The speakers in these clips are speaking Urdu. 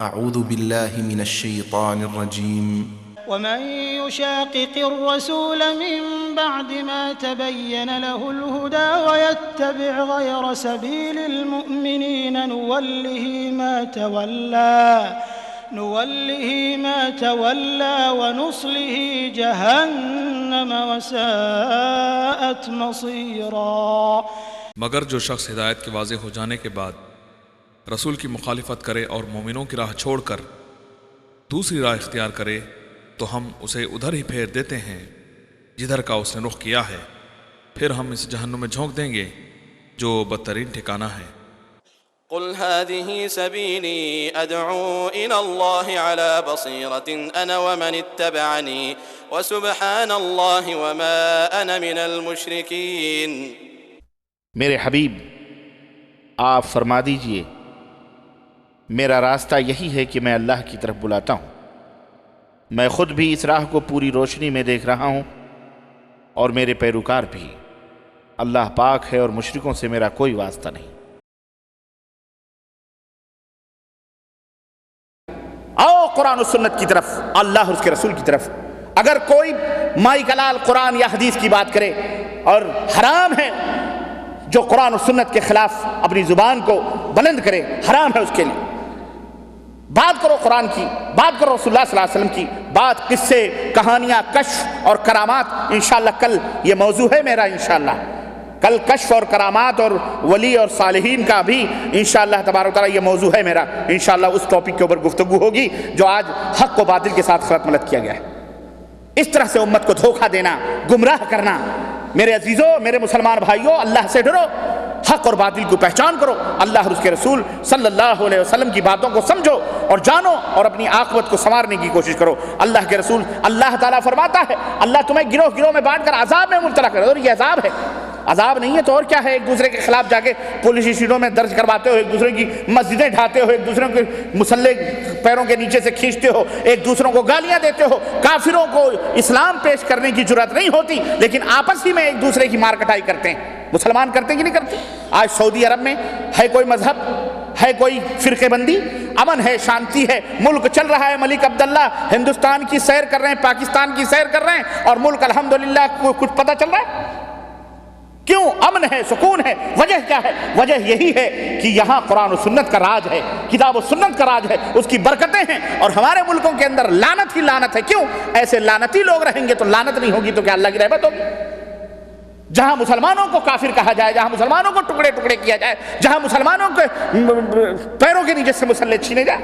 أعوذ بالله من الشيطان الرجيم. ومن يشاقق الرسول من بعد ما تبين له الهدى ويتبع غير سبيل المؤمنين نوله ما تولى ونصله جهنم وساءت مصيرا۔ مگر جو شخص ہدایت کے واضح ہو جانے کے بعد رسول کی مخالفت کرے اور مومنوں کی راہ چھوڑ کر دوسری راہ اختیار کرے تو ہم اسے ادھر ہی پھیر دیتے ہیں جدھر کا اس نے رخ کیا ہے، پھر ہم اس جہنم میں جھونک دیں گے جو بدترین ٹھکانہ ہے۔ قل هذه سبيلي أدعو إلى الله على بصيرة أنا ومن اتبعني وسبحان الله وما أنا من المشركين۔ میرے حبیب آپ فرما دیجئے میرا راستہ یہی ہے کہ میں اللہ کی طرف بلاتا ہوں، میں خود بھی اس راہ کو پوری روشنی میں دیکھ رہا ہوں اور میرے پیروکار بھی۔ اللہ پاک ہے اور مشرکوں سے میرا کوئی واسطہ نہیں۔ آؤ قرآن و سنت کی طرف، اللہ اور اس کے رسول کی طرف۔ اگر کوئی مائی کلال قرآن یا حدیث کی بات کرے اور حرام ہے جو قرآن و سنت کے خلاف اپنی زبان کو بلند کرے، حرام ہے اس کے لیے۔ بات کرو قرآن کی، بات کرو رسول اللہ صلی اللہ علیہ وسلم کی، بات قصے، کہانیاں، کشف اور کرامات۔ انشاءاللہ کل یہ موضوع ہے میرا، انشاءاللہ کل کشف اور کرامات اور ولی اور صالحین کا بھی انشاءاللہ تبارک و تعالیٰ یہ موضوع ہے میرا۔ انشاءاللہ اس ٹاپک کے اوپر گفتگو ہوگی جو آج حق و باطل کے ساتھ خلط ملت کیا گیا ہے۔ اس طرح سے امت کو دھوکہ دینا، گمراہ کرنا۔ میرے عزیزوں، میرے مسلمان بھائیوں، اللہ سے ڈرو، حق اور باطل کو پہچان کرو، اللہ اور اس کے رسول صلی اللہ علیہ وسلم کی باتوں کو سمجھو اور جانو اور اپنی عاقبت کو سنوارنے کی کوشش کرو۔ اللہ کے رسول اللہ تعالیٰ فرماتا ہے اللہ تمہیں گروہ گروہ میں بانٹ کر عذاب میں مبتلا کرے، اور یہ عذاب ہے، عذاب نہیں ہے تو اور کیا ہے؟ ایک دوسرے کے خلاف جا کے پولیس اسٹیشنوں میں درج کرواتے ہو، ایک دوسرے کی مسجدیں ڈھاتے ہو، ایک دوسرے کے مسلح پیروں کے نیچے سے کھینچتے ہو، ایک دوسروں کو گالیاں دیتے ہو۔ کافروں کو اسلام پیش کرنے کی جرات نہیں ہوتی، لیکن آپس ہی میں ایک دوسرے کی مار کٹائی کرتے ہیں۔ مسلمان کرتے ہیں کہ نہیں کرتے؟ آج سعودی عرب میں ہے کوئی مذہب، ہے کوئی فرقے بندی؟ امن ہے، شانتی ہے، ملک چل رہا ہے۔ ملک عبداللہ ہندوستان کی سیر کر رہے ہیں، پاکستان کی سیر کر رہے ہیں، اور ملک الحمدللہ کچھ پتہ چل رہا ہے؟ کیوں؟ امن ہے، سکون ہے۔ وجہ کیا ہے؟ وجہ یہی ہے کہ یہاں قرآن و سنت کا راج ہے، کتاب و سنت کا راج ہے، اس کی برکتیں ہیں، اور ہمارے ملکوں کے اندر لعنت ہی لعنت ہے۔ کیوں؟ ایسے لعنتی لوگ رہیں گے تو لعنت نہیں ہوگی تو کیا اللہ کی رحمت ہوگی؟ جہاں مسلمانوں کو کافر کہا جائے، جہاں مسلمانوں کو ٹکڑے ٹکڑے کیا جائے، جہاں مسلمانوں کے پیروں کے نیچے سے مسلح چھینے جائے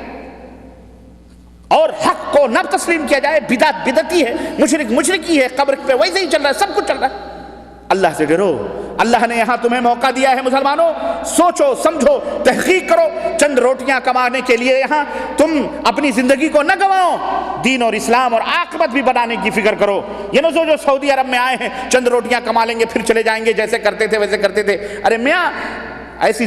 اور حق کو نہ تسلیم کیا جائے، بدعت بدعتی ہے، مشرک مشرکی ہے، قبر پہ ویسے ہی چل رہا ہے، سب کچھ چل رہا ہے۔ اللہ سے ڈرو، اللہ نے یہاں تمہیں موقع دیا ہے مسلمانوں، سوچو سمجھو، تحقیق کرو۔ چند روٹیاں کمانے کے لیے یہاں تم اپنی زندگی کو نہ گنواؤ، دین اور اسلام اور عاقبت بھی بنانے کی فکر کرو۔ یہ نہ جو سعودی عرب میں آئے ہیں چند روٹیاں کما لیں گے پھر چلے جائیں گے، جیسے کرتے تھے ویسے کرتے تھے۔ ارے میاں، ایسی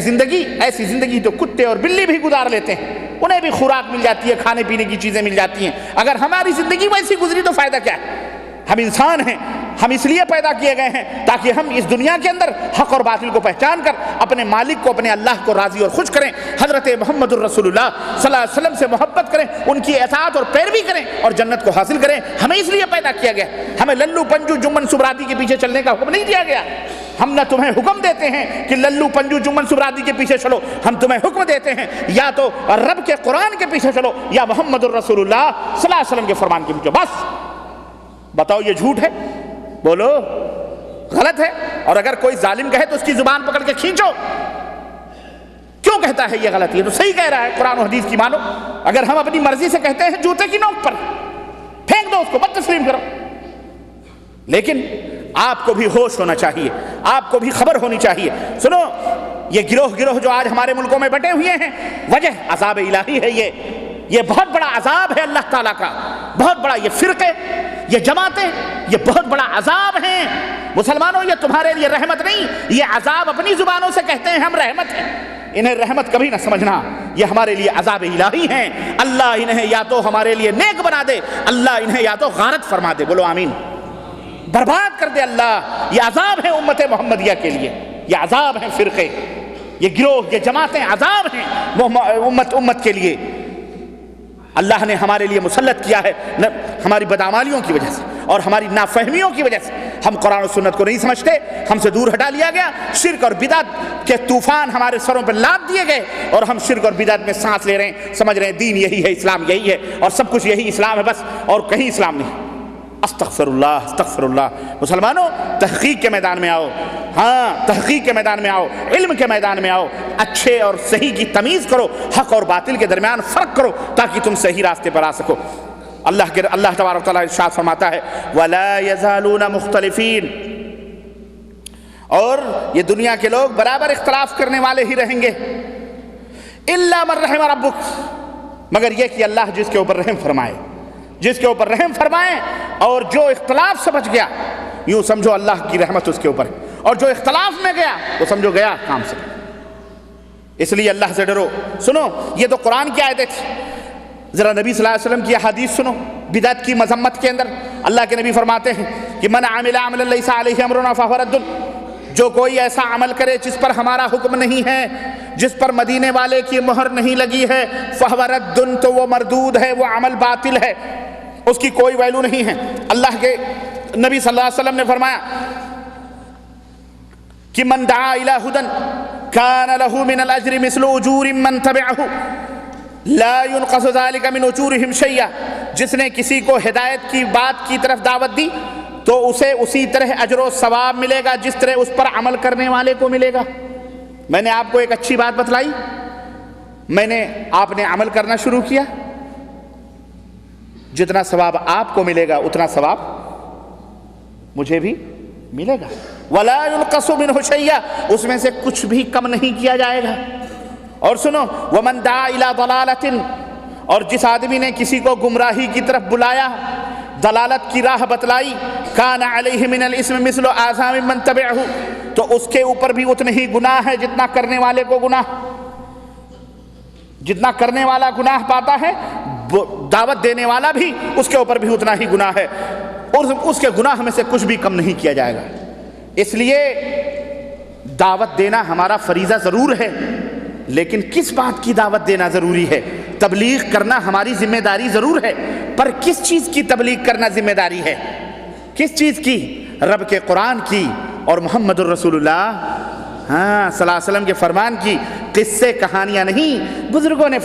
زندگی تو کتے اور بلی بھی گزار لیتے ہیں، انہیں بھی خوراک مل جاتی ہے، کھانے پینے کی چیزیں مل جاتی ہیں۔ اگر ہماری زندگی ویسی گزری تو فائدہ کیا ہے؟ ہم انسان ہیں، ہم اس لیے پیدا کیے گئے ہیں تاکہ ہم اس دنیا کے اندر حق اور باطل کو پہچان کر اپنے مالک کو، اپنے اللہ کو راضی اور خوش کریں، حضرت محمد الرسول اللہ صلی اللہ علیہ وسلم سے محبت کریں، ان کی اطاعت اور پیروی کریں اور جنت کو حاصل کریں۔ ہمیں اس لیے پیدا کیا گیا، ہمیں للو پنجو جمن سبرادی کے پیچھے چلنے کا حکم نہیں دیا گیا۔ ہم نہ تمہیں حکم دیتے ہیں کہ للو پنجو جمن سبرادی کے پیچھے چلو، ہم تمہیں حکم دیتے ہیں یا تو رب کے قرآن کے پیچھے چلو یا محمد الرسول اللہ صلی اللہ علیہ وسلم کے فرمان کے پیچھے۔ بس بتاؤ یہ جھوٹ ہے؟ بولو غلط ہے؟ اور اگر کوئی ظالم کہے تو اس کی زبان پکڑ کے کھینچو۔ کیوں کہتا ہے یہ غلط؟ یہ تو صحیح کہہ رہا ہے، قرآن و حدیث کی مانو۔ اگر ہم اپنی مرضی سے کہتے ہیں جوتے کی نوک پر پھینک دو، اس کو مت تسلیم کرو۔ لیکن آپ کو بھی ہوش ہونا چاہیے، آپ کو بھی خبر ہونی چاہیے۔ سنو، یہ گروہ جو آج ہمارے ملکوں میں بٹے ہوئے ہیں، وجہ عذاب الہی ہے۔ یہ بہت بڑا عذاب ہے اللہ تعالیٰ کا، بہت بڑا۔ یہ فرقے، یہ جماعتیں، یہ بہت بڑا عذاب ہیں۔ مسلمانوں، یہ تمہارے لیے رحمت نہیں، یہ عذاب اپنی زبانوں سے کہتے ہیں ہم رحمت ہیں، انہیں رحمت کبھی نہ سمجھنا، یہ ہمارے لیے عذاب الہی ہیں۔ اللہ انہیں یا تو ہمارے لیے نیک بنا دے، اللہ انہیں یا تو غارت فرما دے۔ بولو آمین۔ برباد کر دے اللہ۔ یہ عذاب ہے امت محمدیہ کے لیے، یہ عذاب ہیں فرقے، یہ گروہ، یہ جماعتیں عذاب ہیں امت کے لیے۔ اللہ نے ہمارے لیے مسلط کیا ہے ہماری بدعمالیوں کی وجہ سے اور ہماری نافہمیوں کی وجہ سے ہم قرآن و سنت کو نہیں سمجھتے، ہم سے دور ہٹا لیا گیا، شرک اور بدعت کے طوفان ہمارے سروں پہ لاد دیے گئے اور ہم شرک اور بدعت میں سانس لے رہے ہیں، سمجھ رہے ہیں دین یہی ہے، اسلام یہی ہے اور سب کچھ یہی اسلام ہے بس اور کہیں اسلام نہیں۔ استغفر اللہ استغفر اللہ۔ مسلمانوں تحقیق کے میدان میں آؤ، ہاں تحقیق کے میدان میں آؤ، علم کے میدان میں آؤ، اچھے اور صحیح کی تمیز کرو، حق اور باطل کے درمیان فرق کرو تاکہ تم صحیح راستے پر آ سکو۔ اللہ تبارک و تعالیٰ ارشاد فرماتا ہے وَلَا يَزَالُونَ مُخْتَلِفِينَ، اور یہ دنیا کے لوگ برابر اختلاف کرنے والے ہی رہیں گے، إِلَّا مَن رَحِمَ رَبُّكَ، مگر یہ کہ اللہ جس کے اوپر رحم فرمائے، جس کے اوپر رحم فرمائے اور جو اختلاف سے بچ گیا، یوں سمجھو اللہ کی رحمت اس کے اوپر ہے، اور جو اختلاف میں گیا وہ سمجھو گیا کام سے۔ اس لیے اللہ سے ڈرو۔ سنو یہ تو قرآن کی آیتیں تھی، ذرا نبی صلی اللہ علیہ وسلم کی حدیث سنو بدعت کی مذمت کے اندر۔ اللہ کے نبی فرماتے ہیں کہ من عمل عملا لیس علیہ امرنا فہو رد، جو کوئی ایسا عمل کرے جس پر ہمارا حکم نہیں ہے، جس پر مدینے والے کی مہر نہیں لگی ہے، فہو رد، تو وہ مردود ہے، وہ عمل باطل ہے، اس کی کوئی ویلو نہیں ہے۔ اللہ کے نبی صلی اللہ علیہ وسلم نے فرمایا کہ من دعا الی ھدی کان لہ من الاجر مثل اجور من تبعہ لا ينقص ذلك من اجورهم شيئا، جس نے کسی کو ہدایت کی بات کی طرف دعوت دی تو اسے اسی طرح اجر و ثواب ملے گا جس طرح اس پر عمل کرنے والے کو ملے گا۔ میں نے آپ کو ایک اچھی بات بتلائی، آپ نے عمل کرنا شروع کیا، جتنا ثواب آپ کو ملے گا اتنا ثواب مجھے بھی ملے گا۔ ولا ينقص منه شيئا، اس میں سے کچھ بھی کم نہیں کیا جائے گا۔ اور سنو ومن دعا الى ضلالۃ، اور جس آدمی نے کسی کو گمراہی کی طرف بلایا، ضلالت کی راہ بتلائی، کان علیہ من الاسم مثل آثام من تبعہ، تو اس کے اوپر بھی اتنے ہی گناہ ہے جتنا کرنے والے کو گناہ، جتنا کرنے والا گناہ پاتا ہے دعوت دینے والا بھی اس کے اوپر بھی اتنا ہی گناہ ہے، اور اس کے گناہ میں سے کچھ بھی کم نہیں کیا جائے گا۔ اس لیے دعوت دینا ہمارا فریضہ ضرور ہے، لیکن کس بات کی دعوت دینا ضروری ہے؟ تبلیغ کرنا ہماری ذمہ داری ضرور ہے، پر کس چیز کی تبلیغ کرنا ذمہ داری ہے؟ کس چیز کی؟ رب کے قرآن کی اور محمد الرسول اللہ صلی اللہ علیہ وسلم کے فرمان کی، قصے کہانیاں نہیں۔ بزرگوں نے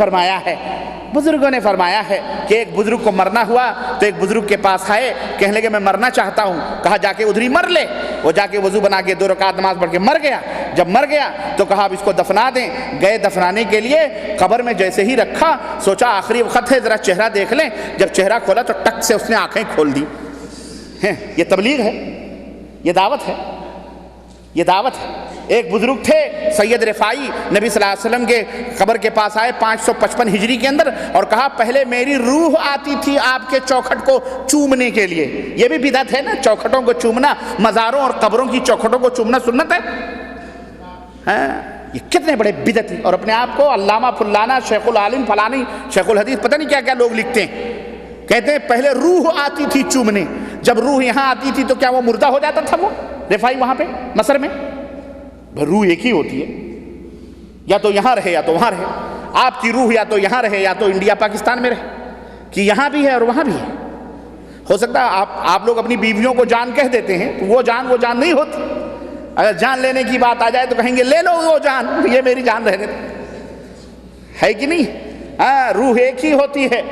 فرمایا ہے کہ ایک بزرگ کو مرنا ہوا تو ایک بزرگ کے پاس آئے، کہنے لگے میں مرنا چاہتا ہوں، کہا جا کے ادھر ہی مر لے۔ وہ جا کے وضو بنا کے 2 رکعت نماز پڑھ کے مر گیا۔ جب مر گیا تو کہا اب اس کو دفنا دیں، گئے دفنانے کے لیے، قبر میں جیسے ہی رکھا سوچا آخری وقت ہے ذرا چہرہ دیکھ لیں، جب چہرہ کھولا تو ٹک سے اس نے آنکھیں کھول دی۔ یہ تبلیغ ہے، یہ دعوت ہے، یہ دعوت ہے۔ ایک بزرگ تھے سید رفاعی، نبی صلی اللہ علیہ وسلم کے قبر کے پاس آئے 555 ہجری کے اندر اور کہا پہلے میری روح آتی تھی آپ کے چوکھٹ کو چومنے کے لیے۔ یہ بھی بدعت ہے نا، چوکھٹوں کو چومنا، مزاروں اور قبروں کی چوکھٹوں کو چومنا سنت ہے۔ یہ کتنے بڑے بدعت ہیں، اور اپنے آپ کو علامہ فلانا، شیخ العالم فلانی، شیخ الحدیث، پتہ نہیں کیا کیا لوگ لکھتے ہیں۔ کہتے ہیں پہلے روح آتی تھی چومنے، جب روح یہاں آتی تھی تو کیا وہ مردہ ہو جاتا تھا وہ رفاعی وہاں پہ مصر میں؟ روح ایک ہی ہوتی ہے، یا تو یہاں رہے یا تو وہاں رہے۔ آپ کی روح یا تو یہاں رہے یا تو انڈیا پاکستان میں رہے، کہ یہاں بھی ہے اور وہاں بھی ہے۔ ہو سکتا ہے آپ لوگ اپنی بیویوں کو جان کہہ دیتے ہیں، وہ جان نہیں ہوتی۔ اگر جان لینے کی بات آ جائے تو کہیں گے لے لو وہ جان، یہ میری جان رہنے ہے کہ نہیں؟ روح ایک ہی ہوتی ہے۔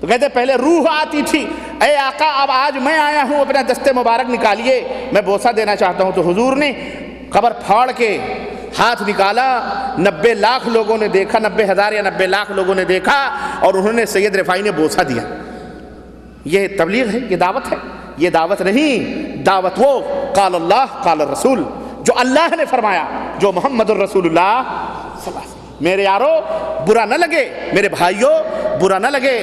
تو کہتے پہلے روح آتی تھی، اے آقا اب آج میں آیا ہوں، اپنا دست مبارک نکالیے، میں بوسہ دینا چاہتا ہوں۔ تو حضور نے قبر پھاڑ کے ہاتھ نکالا، 90 لاکھ لوگوں نے دیکھا، 90,000 یا 90 لاکھ لوگوں نے دیکھا، اور انہوں نے سید رفاعی نے بوسہ دیا۔ یہ تبلیغ ہے، یہ دعوت ہے؟ یہ دعوت نہیں، دعوت وہ قال اللہ قال الرسول، جو اللہ نے فرمایا، جو محمد الرسول اللہ صلی اللہ علیہ وسلم۔ میرے یارو برا نہ لگے، میرے بھائیوں برا نہ لگے،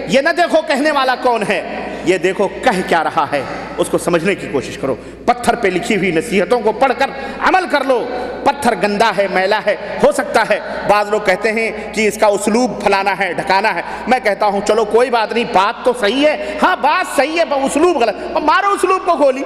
یہ نہ دیکھو کہنے والا کون ہے، یہ دیکھو کہہ کیا رہا ہے، اس کو سمجھنے کی کوشش کرو۔ پتھر پہ لکھی ہوئی نصیحتوں کو پڑھ کر عمل کر لو۔ پتھر گندا ہے، میلا ہے، ہو سکتا ہے بعض لوگ کہتے ہیں کہ اس کا اسلوب پھلانا ہے، ڈھکانا ہے۔ میں کہتا ہوں چلو کوئی بات نہیں، بات تو صحیح ہے، ہاں بات صحیح ہے پر اسلوب غلط، مارو اسلوب کو گولی۔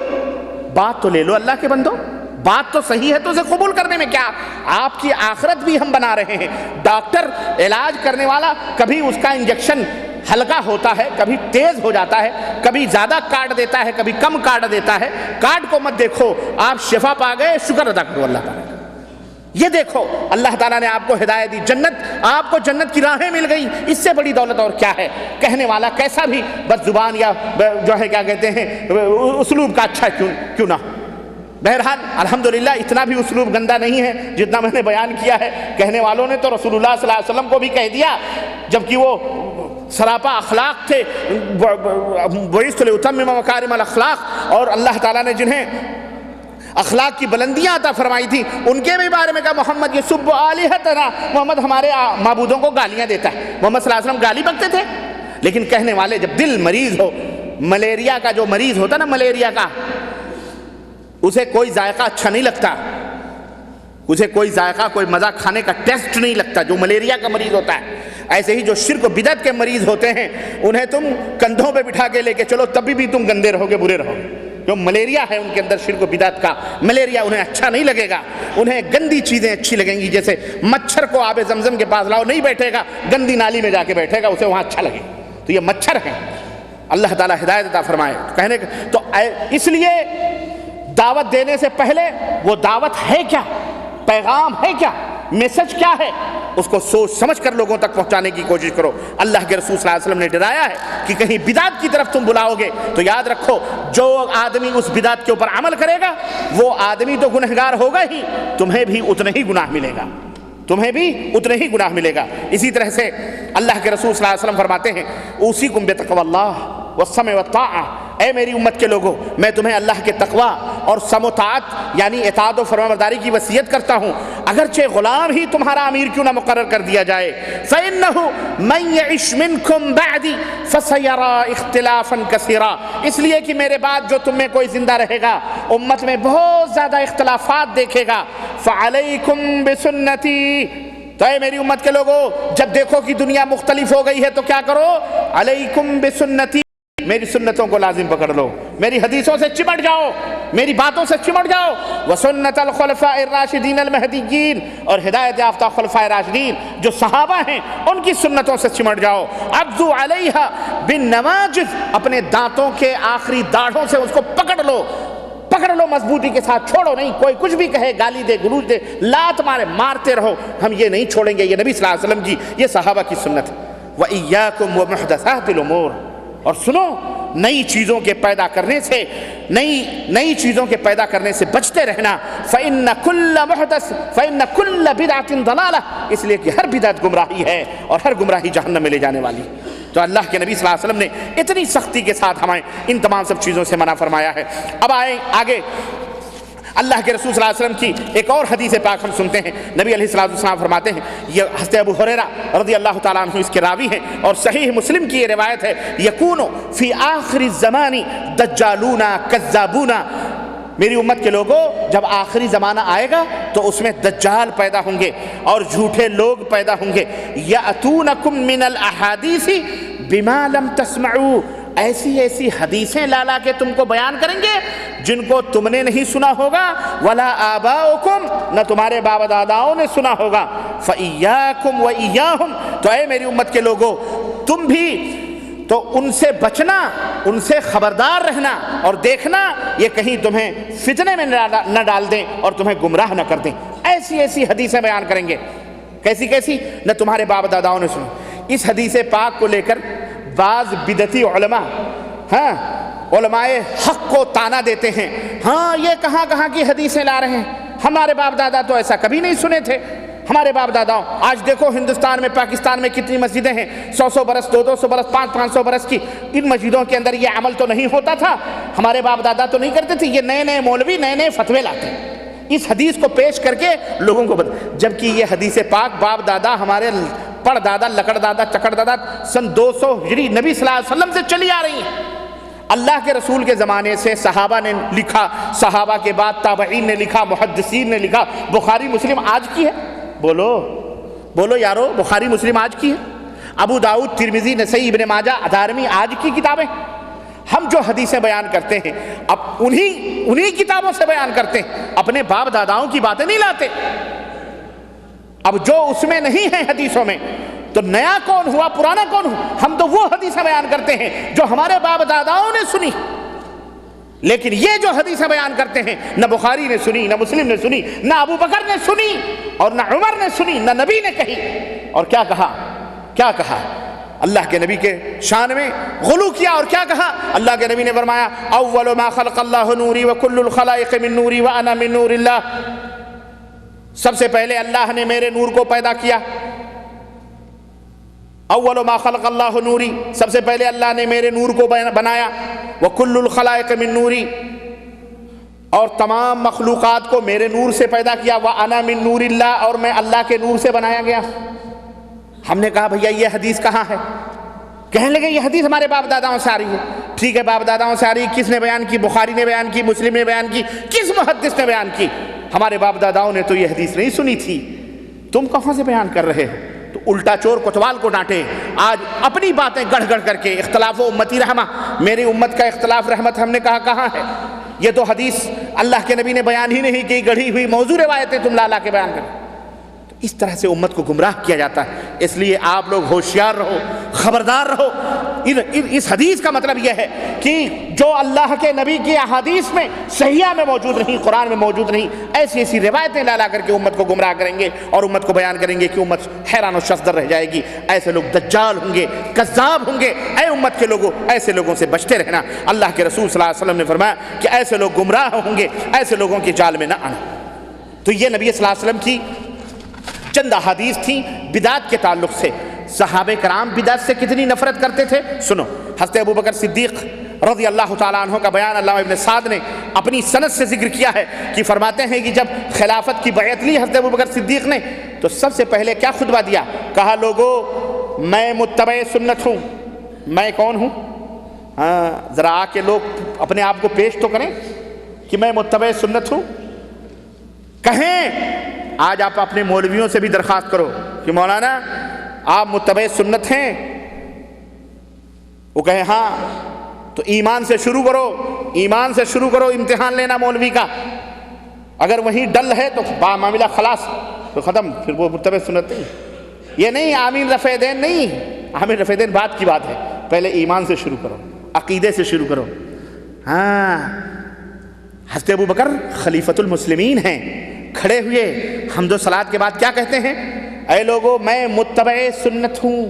بات تو لے لو اللہ کے بندو، بات تو صحیح ہے تو اسے قبول کرنے میں کیا؟ آپ کی آخرت بھی ہم بنا رہے ہیں۔ ڈاکٹر علاج کرنے والا کبھی اس کا انجیکشن ہلکا ہوتا ہے، کبھی تیز ہو جاتا ہے، کبھی زیادہ کاٹ دیتا ہے، کبھی کم کاٹ دیتا ہے۔ کاٹ کو مت دیکھو، آپ شفا پا گئے، شکر ادا کرو اللہ تعالیٰ۔ یہ دیکھو اللہ تعالیٰ نے آپ کو ہدایت دی، جنت، آپ کو جنت کی راہیں مل گئی، اس سے بڑی دولت اور کیا ہے؟ کہنے والا کیسا بھی بد زبان یا جو ہے کیا کہتے ہیں اسلوب کا اچھا کیوں نہ ہو۔ بہرحال الحمدللہ اتنا بھی اسلوب گندا نہیں ہے جتنا میں نے بیان کیا ہے۔ کہنے والوں نے تو رسول اللہ صلی اللہ علیہ وسلم کو بھی کہہ دیا، جبکہ وہ سراپا اخلاق تھے، بعثت لأتمم مکارم الاخلاق، اور اللہ تعالیٰ نے جنہیں اخلاق کی بلندیاں عطا فرمائی تھی ان کے بھی بارے میں کہا محمد یسب آلہتنا، محمد ہمارے معبودوں کو گالیاں دیتا ہے۔ محمد صلی اللہ علیہ وسلم گالی بکتے تھے، لیکن کہنے والے جب دل مریض ہو، ملیریا کا جو مریض ہوتا نا، ملیریا کا، اسے کوئی ذائقہ اچھا نہیں لگتا، اسے کوئی ذائقہ، کوئی مزہ کھانے کا ٹیسٹ نہیں لگتا، جو ملیریا کا مریض ہوتا ہے۔ ایسے ہی جو شرک و بدعت کے مریض ہوتے ہیں انہیں تم کندھوں پہ بٹھا کے لے کے چلو تب بھی تم گندے رہو گے، برے رہو گے۔ جو ملیریا ہے ان کے اندر شرک و بدعت کا ملیریا، انہیں اچھا نہیں لگے گا، انہیں گندی چیزیں اچھی لگیں گی۔ جیسے مچھر کو آب زمزم کے پاس لاؤ، نہیں بیٹھے گا، گندی نالی میں جا کے بیٹھے گا، اسے وہاں اچھا لگے۔ تو یہ مچھر ہیں، اللہ تعالیٰ ہدایت عطا فرمائے۔ کہنے تو اس لیے دعوت دینے سے پہلے وہ دعوت ہے کیا، پیغام ہے کیا، میسج کیا ہے، اس کو سوچ سمجھ کر لوگوں تک پہنچانے کی کوشش کرو۔ اللہ کے رسول صلی اللہ علیہ وسلم نے ڈرایا ہے کہ کہیں بدعت کی طرف تم بلاؤ گے تو یاد رکھو جو آدمی اس بدعت کے اوپر عمل کرے گا وہ آدمی تو گنہگار ہوگا ہی، تمہیں بھی اتنا ہی گناہ ملے گا، تمہیں بھی اتنے ہی گناہ ملے گا۔ اسی طرح سے اللہ کے رسول صلی اللہ علیہ وسلم فرماتے ہیں اوصیکم بتقوی اللہ والسمع والطاعہ، اے میری امت کے لوگوں میں تمہیں اللہ کے تقوی اور سمع و طاعت یعنی اطاعت و فرمانبرداری کی وصیت کرتا ہوں، اگرچہ غلام ہی تمہارا امیر کیوں نہ مقرر کر دیا جائے۔ فَإِنَّهُ مَن يَعِشْ مِنْكُمْ بَعْدِي فَسَيَرَىٰ اخْتِلَافًا كَثِيرًا، اس لیے کہ میرے بعد جو تم میں کوئی زندہ رہے گا امت میں بہت زیادہ اختلافات دیکھے گا۔ فَعَلَيْكُمْ بِسُنَّتِي، تو اے میری امت کے لوگوں جب دیکھو کہ دنیا مختلف ہو گئی ہے تو کیا کرو، علیکم بسنتی، میری سنتوں کو لازم پکڑ لو، میری حدیثوں سے چمٹ جاؤ، میری باتوں سے چمٹ جاؤ، وسنت الخلفاء الراشدین المہدیین، اور ہدایت یافتہ خلفاء راشدین جو صحابہ ہیں ان کی سنتوں سے چمٹ جاؤ۔ عضوا علیہا بالنواجذ، اپنے دانتوں کے آخری داڑھوں سے اس کو پکڑ لو، پکڑ لو مضبوطی کے ساتھ، چھوڑو نہیں۔ کوئی کچھ بھی کہے، گالی دے، گلوچ دے، لات مارے، مارتے رہو، ہم یہ نہیں چھوڑیں گے۔ یہ نبی صلی اللہ علیہ وسلم کی، یہ صحابہ کی سنت ہے۔ وَإِيَّاكُمْ وَمُحْدَثَاتِ الْأُمُورِ، اور سنو نئی چیزوں کے پیدا کرنے سے، نئی چیزوں کے پیدا کرنے سے بچتے رہنا۔ فَإِنَّ كُلَّ بِدْعَةٍ ضَلَالَةٍ، اس لیے کہ ہر بدعت گمراہی ہے اور ہر گمراہی جہنم میں لے جانے والی۔ تو اللہ کے نبی صلی اللہ علیہ وسلم نے اتنی سختی کے ساتھ ہمیں ان تمام سب چیزوں سے منع فرمایا ہے۔ اب آئیں آگے، اللہ کے رسول صلی اللہ علیہ وسلم کی ایک اور حدیث پاک ہم سنتے ہیں۔ نبی علیہ السلام فرماتے ہیں، یہ حضرت ابو ہریرہ رضی اللہ تعالیٰ عنہ اس کے راوی ہیں اور صحیح مسلم کی یہ روایت ہے، یکون فی آخر الزمان دجالون کذابون، میری امت کے لوگوں جب آخری زمانہ آئے گا تو اس میں دجال پیدا ہوں گے اور جھوٹے لوگ پیدا ہوں گے۔ یأتونکم من الاحادیث بما لم تسمعوا، ایسی ایسی حدیثیں لالا کے تم کو بیان کریں گے جن کو تم نے نہیں سنا ہوگا، ولا آباؤکم، نہ تمہارے باپ داداؤں نے سنا ہوگا۔ فإیاکم وإیاہم، تو اے میری امت کے لوگوں تم بھی تو ان سے بچنا، ان سے خبردار رہنا اور دیکھنا یہ کہیں تمہیں فتنے میں نہ ڈال دیں اور تمہیں گمراہ نہ کر دیں۔ ایسی ایسی حدیثیں بیان کریں گے، کیسی کیسی، نہ تمہارے باپ داداؤں نے سنا۔ اس حدیث پاک کو لے کر بعض بدعتی علماء حق کو تانا دیتے ہیں، ہاں یہ کہاں کہاں کی حدیثیں لا رہے ہیں، ہمارے باپ دادا تو ایسا کبھی نہیں سنے تھے۔ ہمارے باپ دادا، آج دیکھو ہندوستان میں، پاکستان میں کتنی مسجدیں ہیں، 100 برس، 200 برس، 500 برس کی، ان مسجدوں کے اندر یہ عمل تو نہیں ہوتا تھا، ہمارے باپ دادا تو نہیں کرتے تھے۔ یہ نئے مولوی نئے فتوے لاتے ہیں اس حدیث کو پیش کر کے لوگوں کو جبکہ یہ حدیث پاک باپ دادا ہمارے پڑ دادا، لکڑ دادا، چکڑ دادا سن 200 ہجری نبی صلی اللہ علیہ وسلم سے چلی آ رہی ہیں۔ اللہ کے رسول کے زمانے سے صحابہ نے لکھا، صحابہ کے بعد تابعین نے لکھا، محدثین نے لکھا۔ بخاری مسلم آج کی ہے، بولو یارو، بخاری مسلم آج کی ہے۔ ابو داؤد، ترمذی، نسائی، ابن ماجہ، دارمی آج کی کتابیں۔ ہم جو حدیثیں بیان کرتے ہیں اب انہی کتابوں سے بیان کرتے ہیں، اپنے باپ داداؤں کی باتیں نہیں لاتے۔ اب جو اس میں نہیں ہے حدیثوں میں تو نیا کون ہوا پرانا کون ہوا؟ ہم تو وہ حدیثیں بیان کرتے ہیں جو ہمارے باپ داداؤں نے سنی، لیکن یہ جو حدیثیں بیان کرتے ہیں نہ بخاری نے سنی، نہ مسلم نے سنی، نہ ابو بکر نے سنی اور نہ عمر نے سنی، نہ نبی نے کہی۔ اور کیا کہا اللہ کے نبی کے شان میں غلو کیا، اور کیا کہا اللہ کے نبی نے فرمایا اول ما خلق اللہ نوری وکل الخلائق من نوری وانا من نور اللہ، سب سے پہلے اللہ نے میرے نور کو پیدا کیا۔ اول ما خلق اللہ نوری، سب سے پہلے اللہ نے میرے نور کو بنایا، وکل الخلائق من نوری، اور تمام مخلوقات کو میرے نور سے پیدا کیا، وانا من نور اللہ، اور میں اللہ کے نور سے بنایا گیا۔ ہم نے کہا بھیا یہ حدیث کہاں ہے؟ کہنے لگے یہ حدیث ہمارے باپ داداؤں سے آ رہی ہے۔ ٹھیک ہے، باپ داداؤں سے آ رہی، کس نے بیان کی؟ بخاری نے بیان کی، مسلم نے بیان کی، کس محدث نے بیان کی؟ ہمارے باپ داداؤں نے تو یہ حدیث نہیں سنی تھی، تم کہاں سے بیان کر رہے ہو؟ تو الٹا چور کوتوال کو ڈانٹے، آج اپنی باتیں گڑھ گڑھ کر کے اختلاف و امتی رحمہ، میری امت کا اختلاف رحمت، ہم نے کہا کہاں ہے؟ یہ تو حدیث اللہ کے نبی نے بیان ہی نہیں کی، گڑھی ہوئی موضوع روایتیں تم لا کے بیان کرو۔ اس طرح سے امت کو گمراہ کیا جاتا ہے۔ اس لیے آپ لوگ ہوشیار رہو، خبردار رہو۔ اس حدیث کا مطلب یہ ہے کہ جو اللہ کے نبی کی احادیث میں صحیحہ میں موجود نہیں، قرآن میں موجود نہیں، ایسی روایتیں لا کر کے امت کو گمراہ کریں گے اور امت کو بیان کریں گے کہ امت حیران و شفدر رہ جائے گی۔ ایسے لوگ دجال ہوں گے، کذاب ہوں گے۔ اے امت کے لوگوں، ایسے لوگوں سے بچتے رہنا۔ اللہ کے رسول صلی اللہ علیہ وسلم نے فرمایا کہ ایسے لوگ گمراہ ہوں گے، ایسے لوگوں کے جال میں نہ آنا۔ تو یہ نبی صلی اللہ علیہ وسلم کی چند احادیث تھیں بدعت کے تعلق سے۔ صحابہ کرام بدعت سے کتنی نفرت کرتے تھے سنو۔ حضرت ابو بکر صدیق رضی اللہ تعالیٰ عنہ کا بیان علامہ ابن سعد نے اپنی سند سے ذکر کیا ہے کہ فرماتے ہیں کہ جب خلافت کی بیعت لی حضرت ابو بکر صدیق نے تو سب سے پہلے کیا خطبہ دیا؟ کہا لوگو میں متبع سنت ہوں۔ میں کون ہوں؟ ذرا آ کے لوگ اپنے آپ کو پیش تو کریں کہ میں متبع سنت ہوں۔ کہیں آج آپ اپنے مولویوں سے بھی درخواست کرو کہ مولانا آپ متبع سنت ہیں، وہ کہیں ہاں، تو ایمان سے شروع کرو، ایمان سے شروع کرو امتحان لینا مولوی کا۔ اگر وہیں ڈل ہے تو معاملہ خلاص، تو ختم، پھر وہ متبع سنت نہیں۔ یہ نہیں آمین رفع دین نہیں، آمین رفع دین بات کی بات ہے، پہلے ایمان سے شروع کرو، عقیدے سے شروع کرو۔ ہاں، حضرت ابو بکر خلیفۃ المسلمین ہیں، کھڑے ہوئے حمد و صلات کے بعد کیا کہتے ہیں؟ اے لوگو میں متبع سنت ہوں۔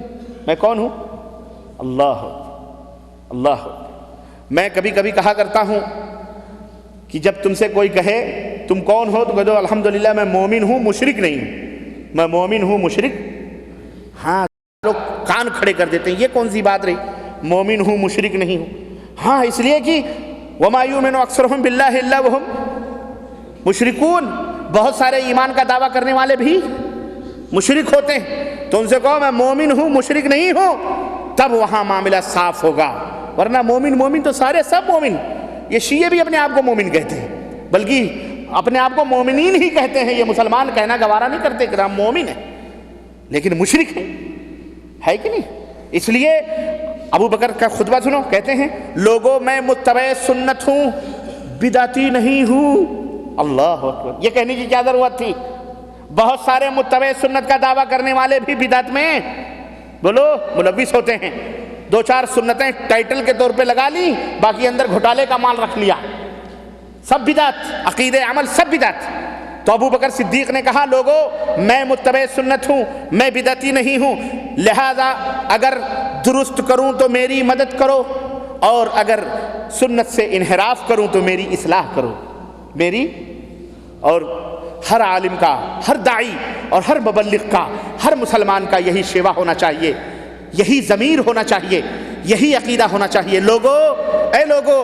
میں کون ہوں؟ اللہ۔ میں کبھی کبھی کہا کرتا ہوں کہ جب تم سے کوئی کہے تم کون ہو تو کہہ دو الحمدللہ میں مومن ہوں، مشرک نہیں ہوں۔ میں مومن ہوں، مشرک؟ ہاں، لوگ کان کھڑے کر دیتے ہیں، یہ کون سی بات رہی؟ مومن ہوں، مشرک نہیں ہوں؟ ہاں، اس لیے کہ وما یؤمن اکثرهم باللہ الا وهم مشرکون، بہت سارے ایمان کا دعویٰ کرنے والے بھی مشرک ہوتے ہیں۔ تو ان سے کہو میں مومن ہوں، مشرک نہیں ہوں، تب وہاں معاملہ صاف ہوگا۔ ورنہ مومن تو سارے سب مومن، یہ شیعہ بھی اپنے آپ کو مومن کہتے ہیں، بلکہ اپنے آپ کو مومنین ہی کہتے ہیں، یہ مسلمان کہنا گوارا نہیں کرتے کہ ہم مومن ہیں، لیکن مشرک ہیں، ہے کہ نہیں؟ اس لیے ابو بکر کا خطبہ سنو، کہتے ہیں لوگوں میں متبع سنت ہوں، بدعتی نہیں ہوں۔ اللہ اکبر، یہ کہنے کی کیا ضرورت تھی؟ بہت سارے متبع سنت کا دعویٰ کرنے والے بھی بدعت میں بولو ملوث ہوتے ہیں۔ دو چار سنتیں ٹائٹل کے طور پہ لگا لی، باقی اندر گھوٹالے کا مال رکھ لیا، سب بدعت، عقیدے عمل سب بدعت۔ تو ابو بکر صدیق نے کہا لوگو میں متبع سنت ہوں، میں بدعتی نہیں ہوں، لہذا اگر درست کروں تو میری مدد کرو، اور اگر سنت سے انحراف کروں تو میری اصلاح کرو۔ میری اور ہر عالم کا، ہر داعی اور ہر مبلغ کا، ہر مسلمان کا یہی شیوا ہونا چاہیے، یہی ضمیر ہونا چاہیے، یہی عقیدہ ہونا چاہیے۔ لوگو، اے لوگو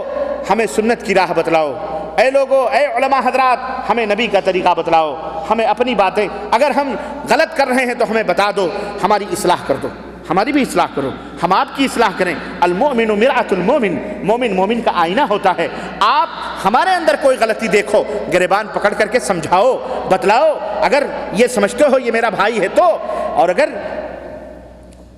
ہمیں سنت کی راہ بتلاؤ، اے لوگو، اے علماء حضرات ہمیں نبی کا طریقہ بتلاؤ، ہمیں اپنی باتیں اگر ہم غلط کر رہے ہیں تو ہمیں بتا دو، ہماری اصلاح کر دو، ہماری بھی اصلاح کرو، ہم آپ کی اصلاح کریں۔ المؤمن مرآۃ المؤمن، مومن مومن کا آئینہ ہوتا ہے۔ آپ ہمارے اندر کوئی غلطی دیکھو، گریبان پکڑ کر کے سمجھاؤ، بتلاؤ، اگر یہ سمجھتے ہو یہ میرا بھائی ہے تو، اور اگر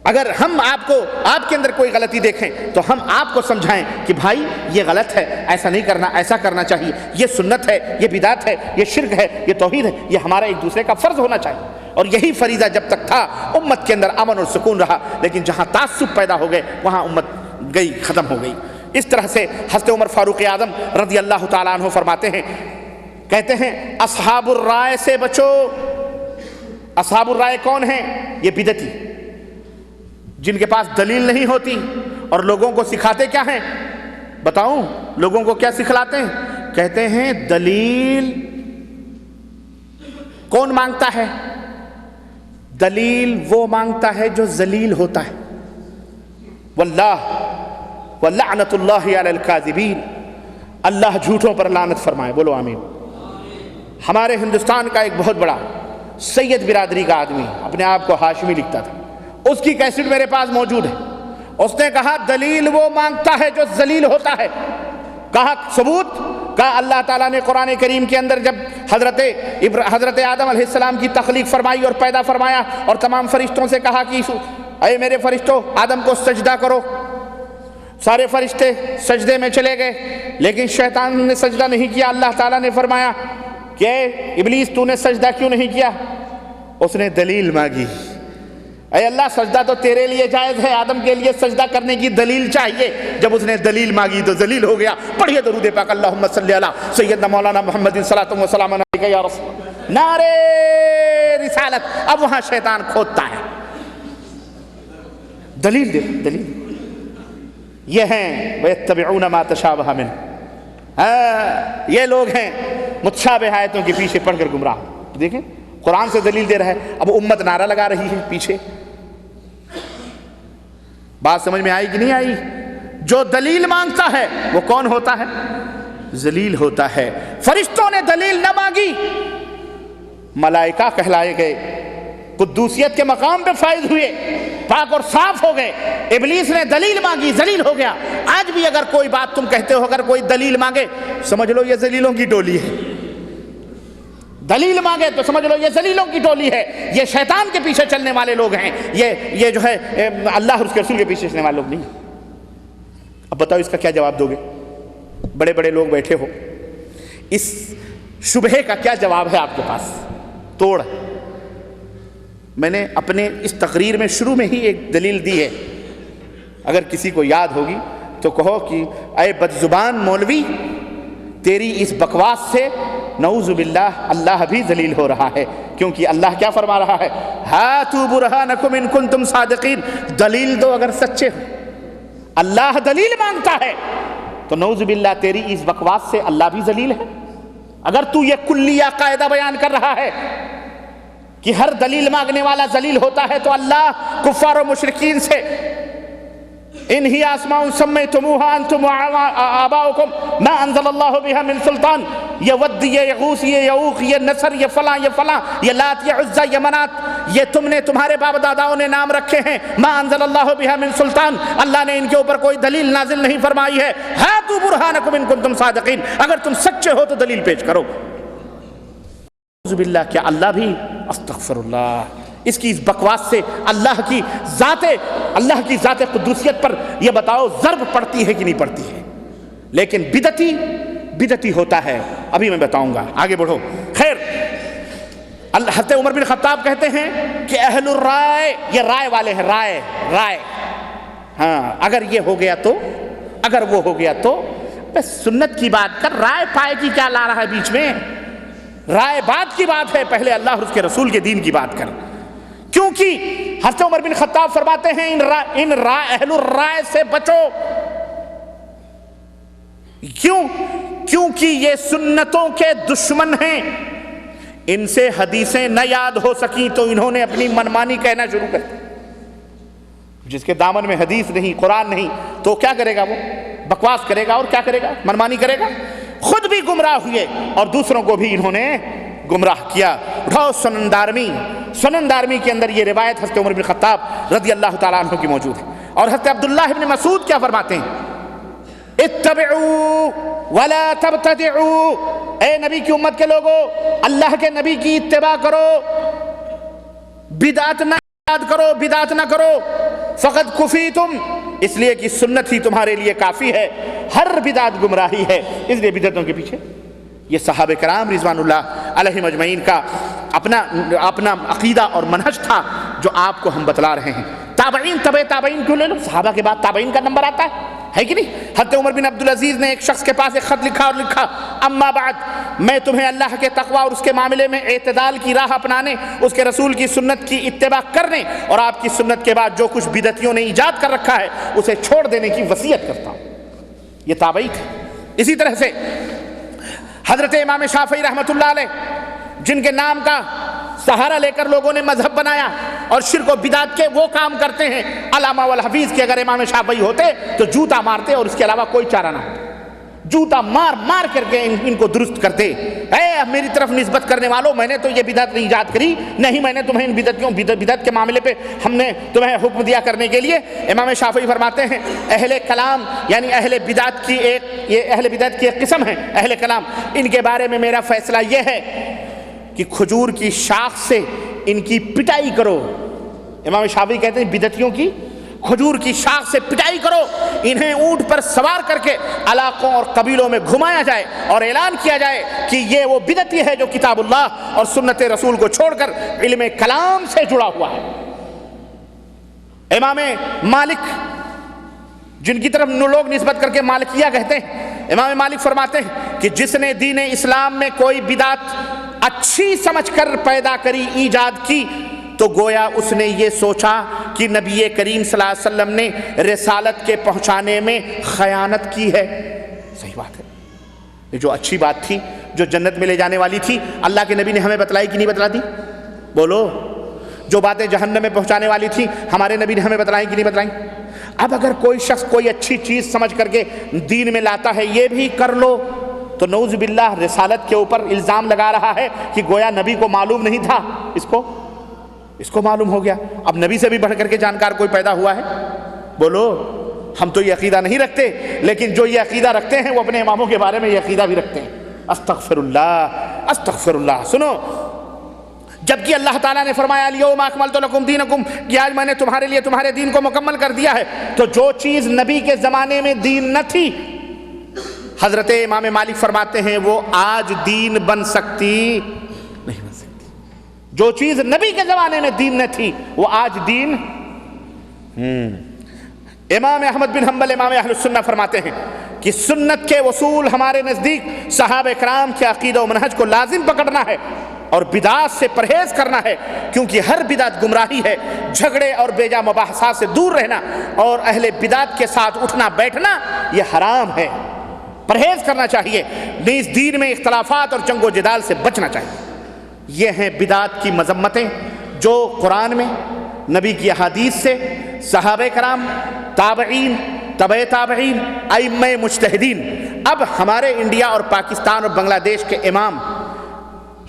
اگر ہم آپ کو آپ کے اندر کوئی غلطی دیکھیں تو ہم آپ کو سمجھائیں کہ بھائی یہ غلط ہے، ایسا نہیں کرنا، ایسا کرنا چاہیے، یہ سنت ہے، یہ بدعت ہے، یہ شرک ہے، یہ توحید ہے، یہ ہمارا ایک دوسرے کا فرض ہونا چاہیے۔ اور یہی فریضہ جب تک تھا امت کے اندر امن اور سکون رہا، لیکن جہاں تعصب پیدا ہو گئے وہاں امت گئی، ختم ہو گئی۔ اس طرح سے حضرت عمر فاروق اعظم رضی اللہ تعالیٰ عنہ فرماتے ہیں، کہتے ہیں اصحاب الرائے سے بچو۔ اصحاب الرائے کون ہیں؟ یہ بدعتی، جن کے پاس دلیل نہیں ہوتی اور لوگوں کو سکھاتے کیا ہیں؟ بتاؤں لوگوں کو کیا سکھلاتے ہیں؟ کہتے ہیں دلیل کون مانگتا ہے؟ دلیل وہ مانگتا ہے جو ذلیل ہوتا ہے۔ واللہ ولعنت اللہ علی الکاذبین، اللہ جھوٹوں پر لعنت فرمائے، بولو آمین۔ ہمارے ہندوستان کا ایک بہت بڑا سید برادری کا آدمی، اپنے آپ کو ہاشمی لکھتا تھا، اس کی کیسٹ میرے پاس موجود ہے۔ اس نے کہا دلیل وہ مانگتا ہے جو ذلیل ہوتا ہے۔ کہا ثبوت؟ کہا اللہ تعالیٰ نے قرآن کریم کے اندر جب حضرت آدم علیہ السلام کی تخلیق فرمائی اور پیدا فرمایا اور تمام فرشتوں سے کہا کہ اے میرے فرشتوں آدم کو سجدہ کرو، سارے فرشتے سجدے میں چلے گئے، لیکن شیطان نے سجدہ نہیں کیا۔ اللہ تعالیٰ نے فرمایا کہ ابلیس تو نے سجدہ کیوں نہیں کیا؟ اس نے دلیل مانگی، اے اللہ سجدہ تو تیرے لیے جائز ہے، آدم کے لیے سجدہ کرنے کی دلیل چاہیے۔ جب اس نے دلیل مانگی تو ذلیل ہو گیا۔ پڑھیے درود پاک، اللہم صلی علی سیدنا مولانا محمد صلاۃ و سلام علیک یا رسول اللہ، نعرے رسالت۔ اب وہاں شیطان کھودتا ہے، دلیل دے، دلیل یہ ہیں وَيَتَّبِعُونَ مَا تَشَابَهَ مِنْهُ، یہ لوگ ہیں متشابہ آیتوں کے پیچھے پڑھ کر گمراہ۔ دیکھیں قرآن سے دلیل دے رہا ہے، اب امت نعرہ لگا رہی ہے پیچھے۔ بات سمجھ میں آئی کہ نہیں آئی؟ جو دلیل مانگتا ہے وہ کون ہوتا ہے؟ ذلیل ہوتا ہے۔ فرشتوں نے دلیل نہ مانگی، ملائکہ کہلائے گئے، قدوسیت کے مقام پہ فائز ہوئے، پاک اور صاف ہو گئے۔ ابلیس نے دلیل مانگی، ذلیل ہو گیا۔ آج بھی اگر کوئی بات تم کہتے ہو، اگر کوئی دلیل مانگے سمجھ لو یہ ذلیلوں کی ٹولی ہے۔ دلیل مانگے تو سمجھ لو یہ ذلیلوں کی ٹولی ہے، یہ شیطان کے پیچھے چلنے والے لوگ ہیں، یہ جو ہے اللہ اور اس کے رسول کے پیچھے چلنے والے لوگ نہیں۔ اب بتاؤ اس کا کیا جواب دو گے؟ بڑے بڑے لوگ بیٹھے ہو، اس شبہے کا کیا جواب ہے آپ کے پاس؟ توڑ۔ میں نے اپنے اس تقریر میں شروع میں ہی ایک دلیل دی ہے، اگر کسی کو یاد ہوگی تو کہو کہ اے بدزبان مولوی، تیری اس بکواس سے نعوذ باللہ اللہ بھی ذلیل ہو رہا ہے، کیونکہ اللہ کیا فرما رہا ہے؟ ہاتوا برہانکم ان کنتم صادقین، دلیل دو اگر سچے ہو۔ اللہ دلیل مانگتا ہے تو نعوذ باللہ تیری اس بکواس سے اللہ بھی ذلیل ہے۔ اگر تو یہ کلیہ قاعدہ بیان کر رہا ہے کہ ہر دلیل مانگنے والا ذلیل ہوتا ہے، تو اللہ کفار و مشرکین سے ان ہی اسماء سمیتموها انتم وآباؤکم ما انزل اللہ بها من سلطان، یہ ود، یہ یغوث، یہ یعوق، یہ نصر، یہ فلاں، یہ فلاں، یہ لات، یہ عزہ، یہ منات، یہ تم نے تمہارے باپ داداؤں نے نام رکھے ہیں، ما انزل اللہ بها من سلطان، اللہ نے ان کے اوپر کوئی دلیل نازل نہیں فرمائی ہے۔ ہاتوا برہانکم ان کنتم صادقین، اگر تم سچے ہو تو دلیل پیش کرو۔ اعوذ باللہ، کیا اللہ بھی؟ استغفر اللہ، اس کی اس بکواس سے اللہ کی ذات قدوسیت پر یہ بتاؤ ضرب پڑتی ہے کہ نہیں پڑتی ہے؟ لیکن بدعتی ہوتا ہے، ابھی میں بتاؤں گا، آگے بڑھو۔ خیر، حضرت عمر بن خطاب کہتے ہیں کہ اہل الرائے، یہ رائے والے ہیں، رائے، ہاں اگر یہ ہو گیا تو، اگر وہ ہو گیا تو، بس سنت کی بات کر، رائے پائے کی کیا لا رہا ہے بیچ میں؟ رائے بات کی بات ہے، پہلے اللہ اور اس کے رسول کے دین کی بات کر۔ کیونکہ حضرت عمر بن خطاب فرماتے ہیں اہل الرائے سے بچو۔ کیوں؟ کیونکہ یہ سنتوں کے دشمن ہیں، ان سے حدیثیں نہ یاد ہو سکیں تو انہوں نے اپنی منمانی کہنا شروع کر دی۔ جس کے دامن میں حدیث نہیں، قرآن نہیں، تو کیا کرے گا؟ وہ بکواس کرے گا، اور کیا کرے گا؟ منمانی کرے گا۔ خود بھی گمراہ ہوئے اور دوسروں کو بھی انہوں نے گمراہ کیا۔ اٹھاؤ سنن دارمی کے اندر یہ روایت حضرت عمر بن خطاب رضی اللہ تعالیٰ عنہ کی موجود ہے۔ اور حضرت عبداللہ بن مسعود کیا فرماتے ہیں؟ اتبعوا ولا تبتدعوا، اے نبی کی امت کے لوگوں، اللہ کے نبی کی اتباع کرو، بدعت نہ یاد کرو، بدعت نہ کرو۔ فقد کفیتم، اس لیے کہ سنت ہی تمہارے لیے کافی ہے، ہر بدعت گمراہی ہے، اس لیے بدعتوں کے پیچھے۔ یہ صحابہ کرام رضوان اللہ علیہم اجمعین کا اپنا عقیدہ اور منہج تھا جو آپ کو ہم بتلا رہے ہیں۔ تابعین، تبع تابعین کیوں لے لو، صحابہ کے بعد تابعین کا نمبر آتا ہے کہ نہیں؟ حضرت عمر بن عبدالعزیز نے ایک شخص کے پاس ایک خط لکھا اور لکھا اما بعد، میں تمہیں اللہ کے تقوی اور اس کے معاملے میں اعتدال کی راہ اپنانے، اس کے رسول کی سنت کی اتباع کرنے اور آپ کی سنت کے بعد جو کچھ بدعتیوں نے ایجاد کر رکھا ہے اسے چھوڑ دینے کی وصیت کرتا ہوں۔ یہ تابعی تھے۔ اسی طرح سے حضرت امام شافعی رحمۃ اللہ علیہ، جن کے نام کا سہارا لے کر لوگوں نے مذہب بنایا اور شرک و بدعت کے وہ کام کرتے ہیں، علامہ والحفیظ کے اگر امام شافعی ہوتے تو جوتا مارتے اور اس کے علاوہ کوئی چارہ نہ ہوتا، جوتا مار مار کر کے ان کو درست کرتے۔ اے میری طرف نسبت کرنے والوں، میں نے تو یہ بدعت نہیں ایجاد کری، نہیں میں نے تمہیں ان بدعت کے معاملے پہ ہم نے تمہیں حکم دیا کرنے کے لیے۔ امام شافعی فرماتے ہیں اہل کلام یعنی اہل بدعت کی ایک قسم ہے اہل کلام، ان کے بارے میں میرا فیصلہ یہ ہے کہ کھجور کی شاخ سے ان کی پٹائی کرو۔ امام شافعی کہتے ہیں بدعتیوں کی کھجور کی شاخ سے پٹائی کرو، انہیں اونٹ پر سوار کر کے علاقوں اور قبیلوں میں گھمایا جائے اور اعلان کیا جائے کہ یہ وہ بدعتی ہے جو کتاب اللہ اور سنت رسول کو چھوڑ کر علم کلام سے جڑا ہوا ہے۔ امام مالک، جن کی طرف لوگ نسبت کر کے مالکیہ کہتے ہیں، امام مالک فرماتے ہیں کہ جس نے دین اسلام میں کوئی بدعت اچھی سمجھ کر پیدا کری، ایجاد کی، تو گویا اس نے یہ سوچا کہ نبی کریم صلی اللہ علیہ وسلم نے رسالت کے پہنچانے میں خیانت کی ہے۔ صحیح بات ہے، یہ جو اچھی بات تھی، جو جنت میں لے جانے والی تھی، اللہ کے نبی نے ہمیں بتلائی کہ نہیں بتلا دی؟ بولو۔ جو باتیں جہنم میں پہنچانے والی تھی، ہمارے نبی نے ہمیں بتلائی کہ نہیں بتلائیں؟ اب اگر کوئی شخص کوئی اچھی چیز سمجھ کر کے دین میں لاتا ہے، یہ بھی کر لو، تو نعوذ باللہ رسالت کے اوپر الزام لگا رہا ہے کہ گویا نبی کو معلوم نہیں تھا، اس کو معلوم ہو گیا۔ اب نبی سے بھی بڑھ کر کے جانکار کوئی پیدا ہوا ہے؟ بولو۔ ہم تو یہ عقیدہ نہیں رکھتے، لیکن جو یہ عقیدہ رکھتے ہیں وہ اپنے اماموں کے بارے میں یہ عقیدہ بھی رکھتے ہیں۔ استغفر اللہ، استغفر اللہ۔ سنو، جبکہ اللہ تعالیٰ نے فرمایا الیوم اکملت لکم دینکم، کہ آج میں نے تمہارے لیے تمہارے دین کو مکمل کر دیا ہے، تو جو چیز نبی کے زمانے میں دین نہ تھی، حضرت امام مالک فرماتے ہیں وہ آج دین بن سکتی نہیں بن سکتی۔ جو چیز نبی کے زمانے میں دین نہ تھی وہ آج دین۔ امام احمد بن حنبل، امام اہل السنہ، فرماتے ہیں کہ سنت کے اصول ہمارے نزدیک صحابہ کرام کے عقیدہ و منہج کو لازم پکڑنا ہے اور بدعات سے پرہیز کرنا ہے، کیونکہ ہر بدعت گمراہی ہے۔ جھگڑے اور بیجا مباحثات سے دور رہنا اور اہل بدعت کے ساتھ اٹھنا بیٹھنا یہ حرام ہے، پرہیز کرنا چاہیے۔ نیز دین میں اختلافات اور جنگ و جدال سے بچنا چاہیے۔ یہ ہیں بدعات کی مذمتیں جو قرآن میں، نبی کی احادیث سے، صحابہ کرام، تابعین، تبع تابعین، ائمہ مجتہدین۔ اب ہمارے انڈیا اور پاکستان اور بنگلہ دیش کے امام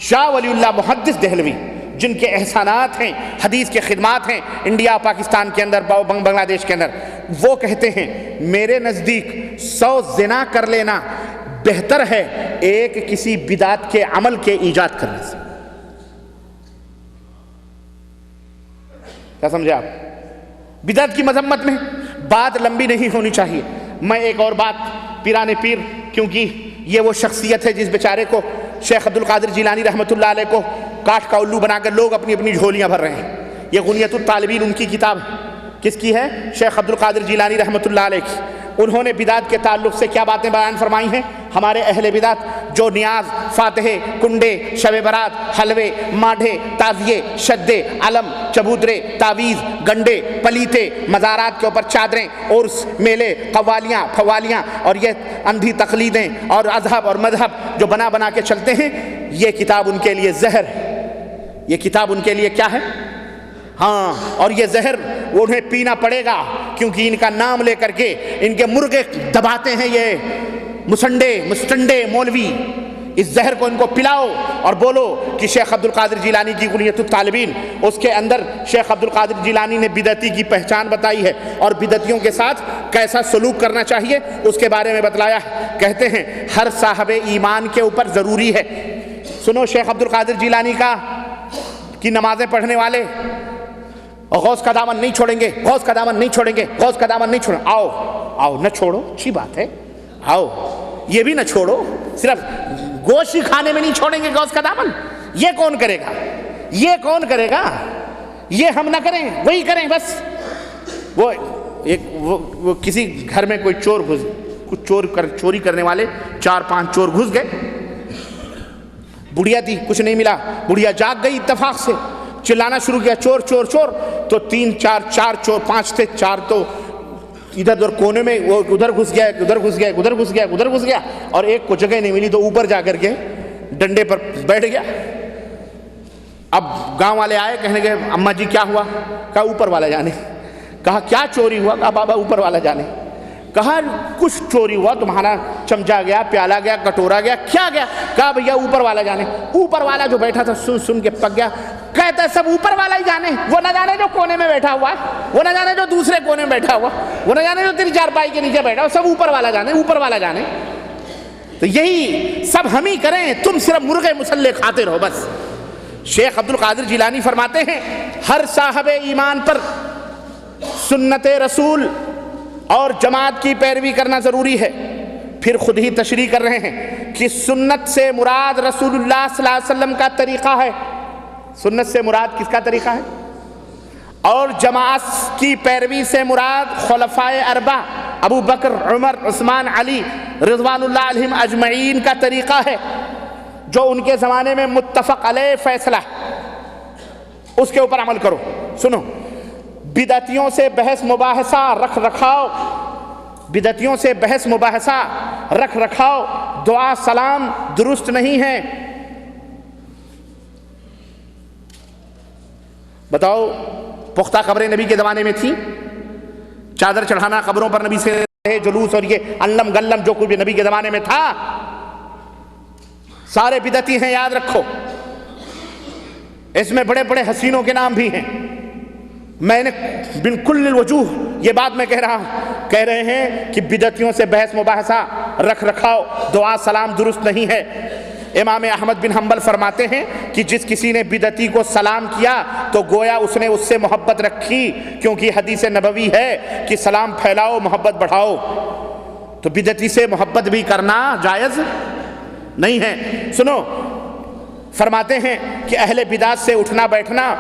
شاہ ولی اللہ محدث دہلوی، جن کے احسانات ہیں، حدیث کے خدمات ہیں انڈیا پاکستان کے اندر، بنگلہ دیش کے اندر، وہ کہتے ہیں میرے نزدیک 100 زنا کر لینا بہتر ہے ایک کسی بدعت کے عمل کے ایجاد کرنے سے۔ کیا سمجھے آپ؟ بدعت کی مذمت میں بات لمبی نہیں ہونی چاہیے۔ میں ایک اور بات، پیران پیر، کیونکہ یہ وہ شخصیت ہے جس بیچارے کو شیخ عبد القادر جیلانی رحمۃ اللہ علیہ کو کاٹ کا الو بنا کر لوگ اپنی اپنی جھولیاں بھر رہے ہیں۔ یہ غنیۃ الطالبین ان کی کتاب ہے۔ کس کی ہے؟ شیخ عبد القادر جیلانی رحمۃ اللہ علیہ کی۔ انہوں نے بدعت کے تعلق سے کیا باتیں بیان فرمائی ہیں؟ ہمارے اہل بدعت جو نیاز، فاتحے، کنڈے، شب برات، حلوے، ماڈھے، تعزیے، شدے، علم، چبوترے، تعویذ، گنڈے، پلیتے، مزارات کے اوپر چادریں، عرس، میلے، قوالیاں، پھوالیاں اور یہ اندھی تقلیدیں اور اذہب اور مذہب جو بنا بنا کے چلتے ہیں، یہ کتاب ان کے لیے زہر ہے۔ یہ کتاب ان کے لیے کیا ہے؟ ہاں، اور یہ زہر انہیں پینا پڑے گا، کیونکہ ان کا نام لے کر کے ان کے مرغے دباتے ہیں یہ مستنڈے مولوی۔ اس زہر کو ان کو پلاؤ اور بولو کہ شیخ عبد القادر جیلانی کی غنیۃ الطالبین، اس کے اندر شیخ عبد القادر جیلانی نے بدعتی کی پہچان بتائی ہے اور بدعتیوں کے ساتھ کیسا سلوک کرنا چاہیے اس کے بارے میں بتلایا ہے۔ کہتے ہیں ہر صاحب ایمان کے اوپر ضروری ہے۔ سنو، شیخ عبد القادر جیلانی کی نمازیں پڑھنے والے اور غوث کا دامن نہیں چھوڑیں گے، غوث کا دامن نہیں چھوڑیں گے، غوث کا دامن نہیں چھوڑیں گے۔ آؤ آؤ، نہ چھوڑو، اچھی بات ہے، آؤ یہ بھی نہ چھوڑو، صرف گوشت کھانے میں نہیں چھوڑیں گے غوث کا دامن، یہ کون کرے گا؟ یہ کون کرے گا؟ یہ ہم نہ کریں، وہی کریں بس۔ وہ کسی گھر میں کوئی چوری کرنے والے 4-5 چور گھس گئے، بڑھیا تھی، کچھ نہیں ملا، بڑھیا جاگ گئی اتفاق سے، چلانا شروع کیا چور چور چور، تو 3-4 چور، 5 تھے، 4 تو ادھر ادھر کونے میں، وہ ادھر گھس گیا، ادھر گھس گیا، ادھر گھس گیا، ادھر گھس گیا، اور ایک کو جگہ نہیں ملی تو اوپر جا کر کے ڈنڈے پر بیٹھ گیا۔ اب گاؤں والے آئے، کہنے گئے اماں جی کیا ہوا؟ کہا اوپر والا جانے۔ کہا کیا چوری ہوا؟ کہا بابا اوپر والا جانے۔ کہا کچھ چوری ہوا، تمہارا چمچا گیا، پیالہ گیا، کٹورا گیا، کیا گیا؟ کہا بھیا اوپر والا جانے۔ اوپر والا جو بیٹھا تھا سن سن کے پک گیا، کہتا ہے سب اوپر والا ہی جانے، وہ نہ جانے جو کونے میں بیٹھا ہوا ہے، وہ نہ جانے جو دوسرے کونے میں بیٹھا ہوا، وہ نہ جانے جو تیری چارپائی کے نیچے بیٹھا ہوا، سب اوپر والا جانے، اوپر والا جانے۔ تو یہی سب ہم ہی کریں، تم صرف مرغے مسلح کھاتے رہو بس۔ شیخ عبد القادر جیلانی فرماتے ہیں ہر صاحب ایمان پر سنت رسول اور جماعت کی پیروی کرنا ضروری ہے۔ پھر خود ہی تشریح کر رہے ہیں کہ سنت سے مراد رسول اللہ صلی اللہ علیہ وسلم کا طریقہ ہے۔ سنت سے مراد کس کا طریقہ ہے؟ اور جماعت کی پیروی سے مراد خلفائے اربعہ ابو بکر، عمر، عثمان، علی رضوان اللہ علیہم اجمعین کا طریقہ ہے، جو ان کے زمانے میں متفق علیہ فیصلہ، اس کے اوپر عمل کرو۔ سنو، بدعتیوں سے بحث مباحثہ رکھ رکھاؤ، بدعتیوں سے بحث مباحثہ رکھ رکھاؤ، دعا سلام درست نہیں ہے۔ بتاؤ، پختہ قبریں نبی کے زمانے میں تھیں؟ چادر چڑھانا قبروں پر نبی سے جلوس اور یہ علم گلم جو کچھ بھی نبی کے زمانے میں تھا، سارے بدعتی ہیں، یاد رکھو۔ اس میں بڑے بڑے حسینوں کے نام بھی ہیں۔ میں نے بالکل الوجوہ یہ بات میں کہہ رہا ہوں، کہہ رہے ہیں کہ بدعتیوں سے بحث مباحثہ رکھ رکھاؤ، دعا سلام درست نہیں ہے۔ امام احمد بن حنبل فرماتے ہیں کہ جس کسی نے بدعتی کو سلام کیا تو گویا اس نے اس سے محبت رکھی، کیونکہ حدیث نبوی ہے کہ سلام پھیلاؤ محبت بڑھاؤ۔ تو بدعتی سے محبت بھی کرنا جائز نہیں ہے۔ سنو، فرماتے ہیں کہ اہل بدعت سے اٹھنا بیٹھنا،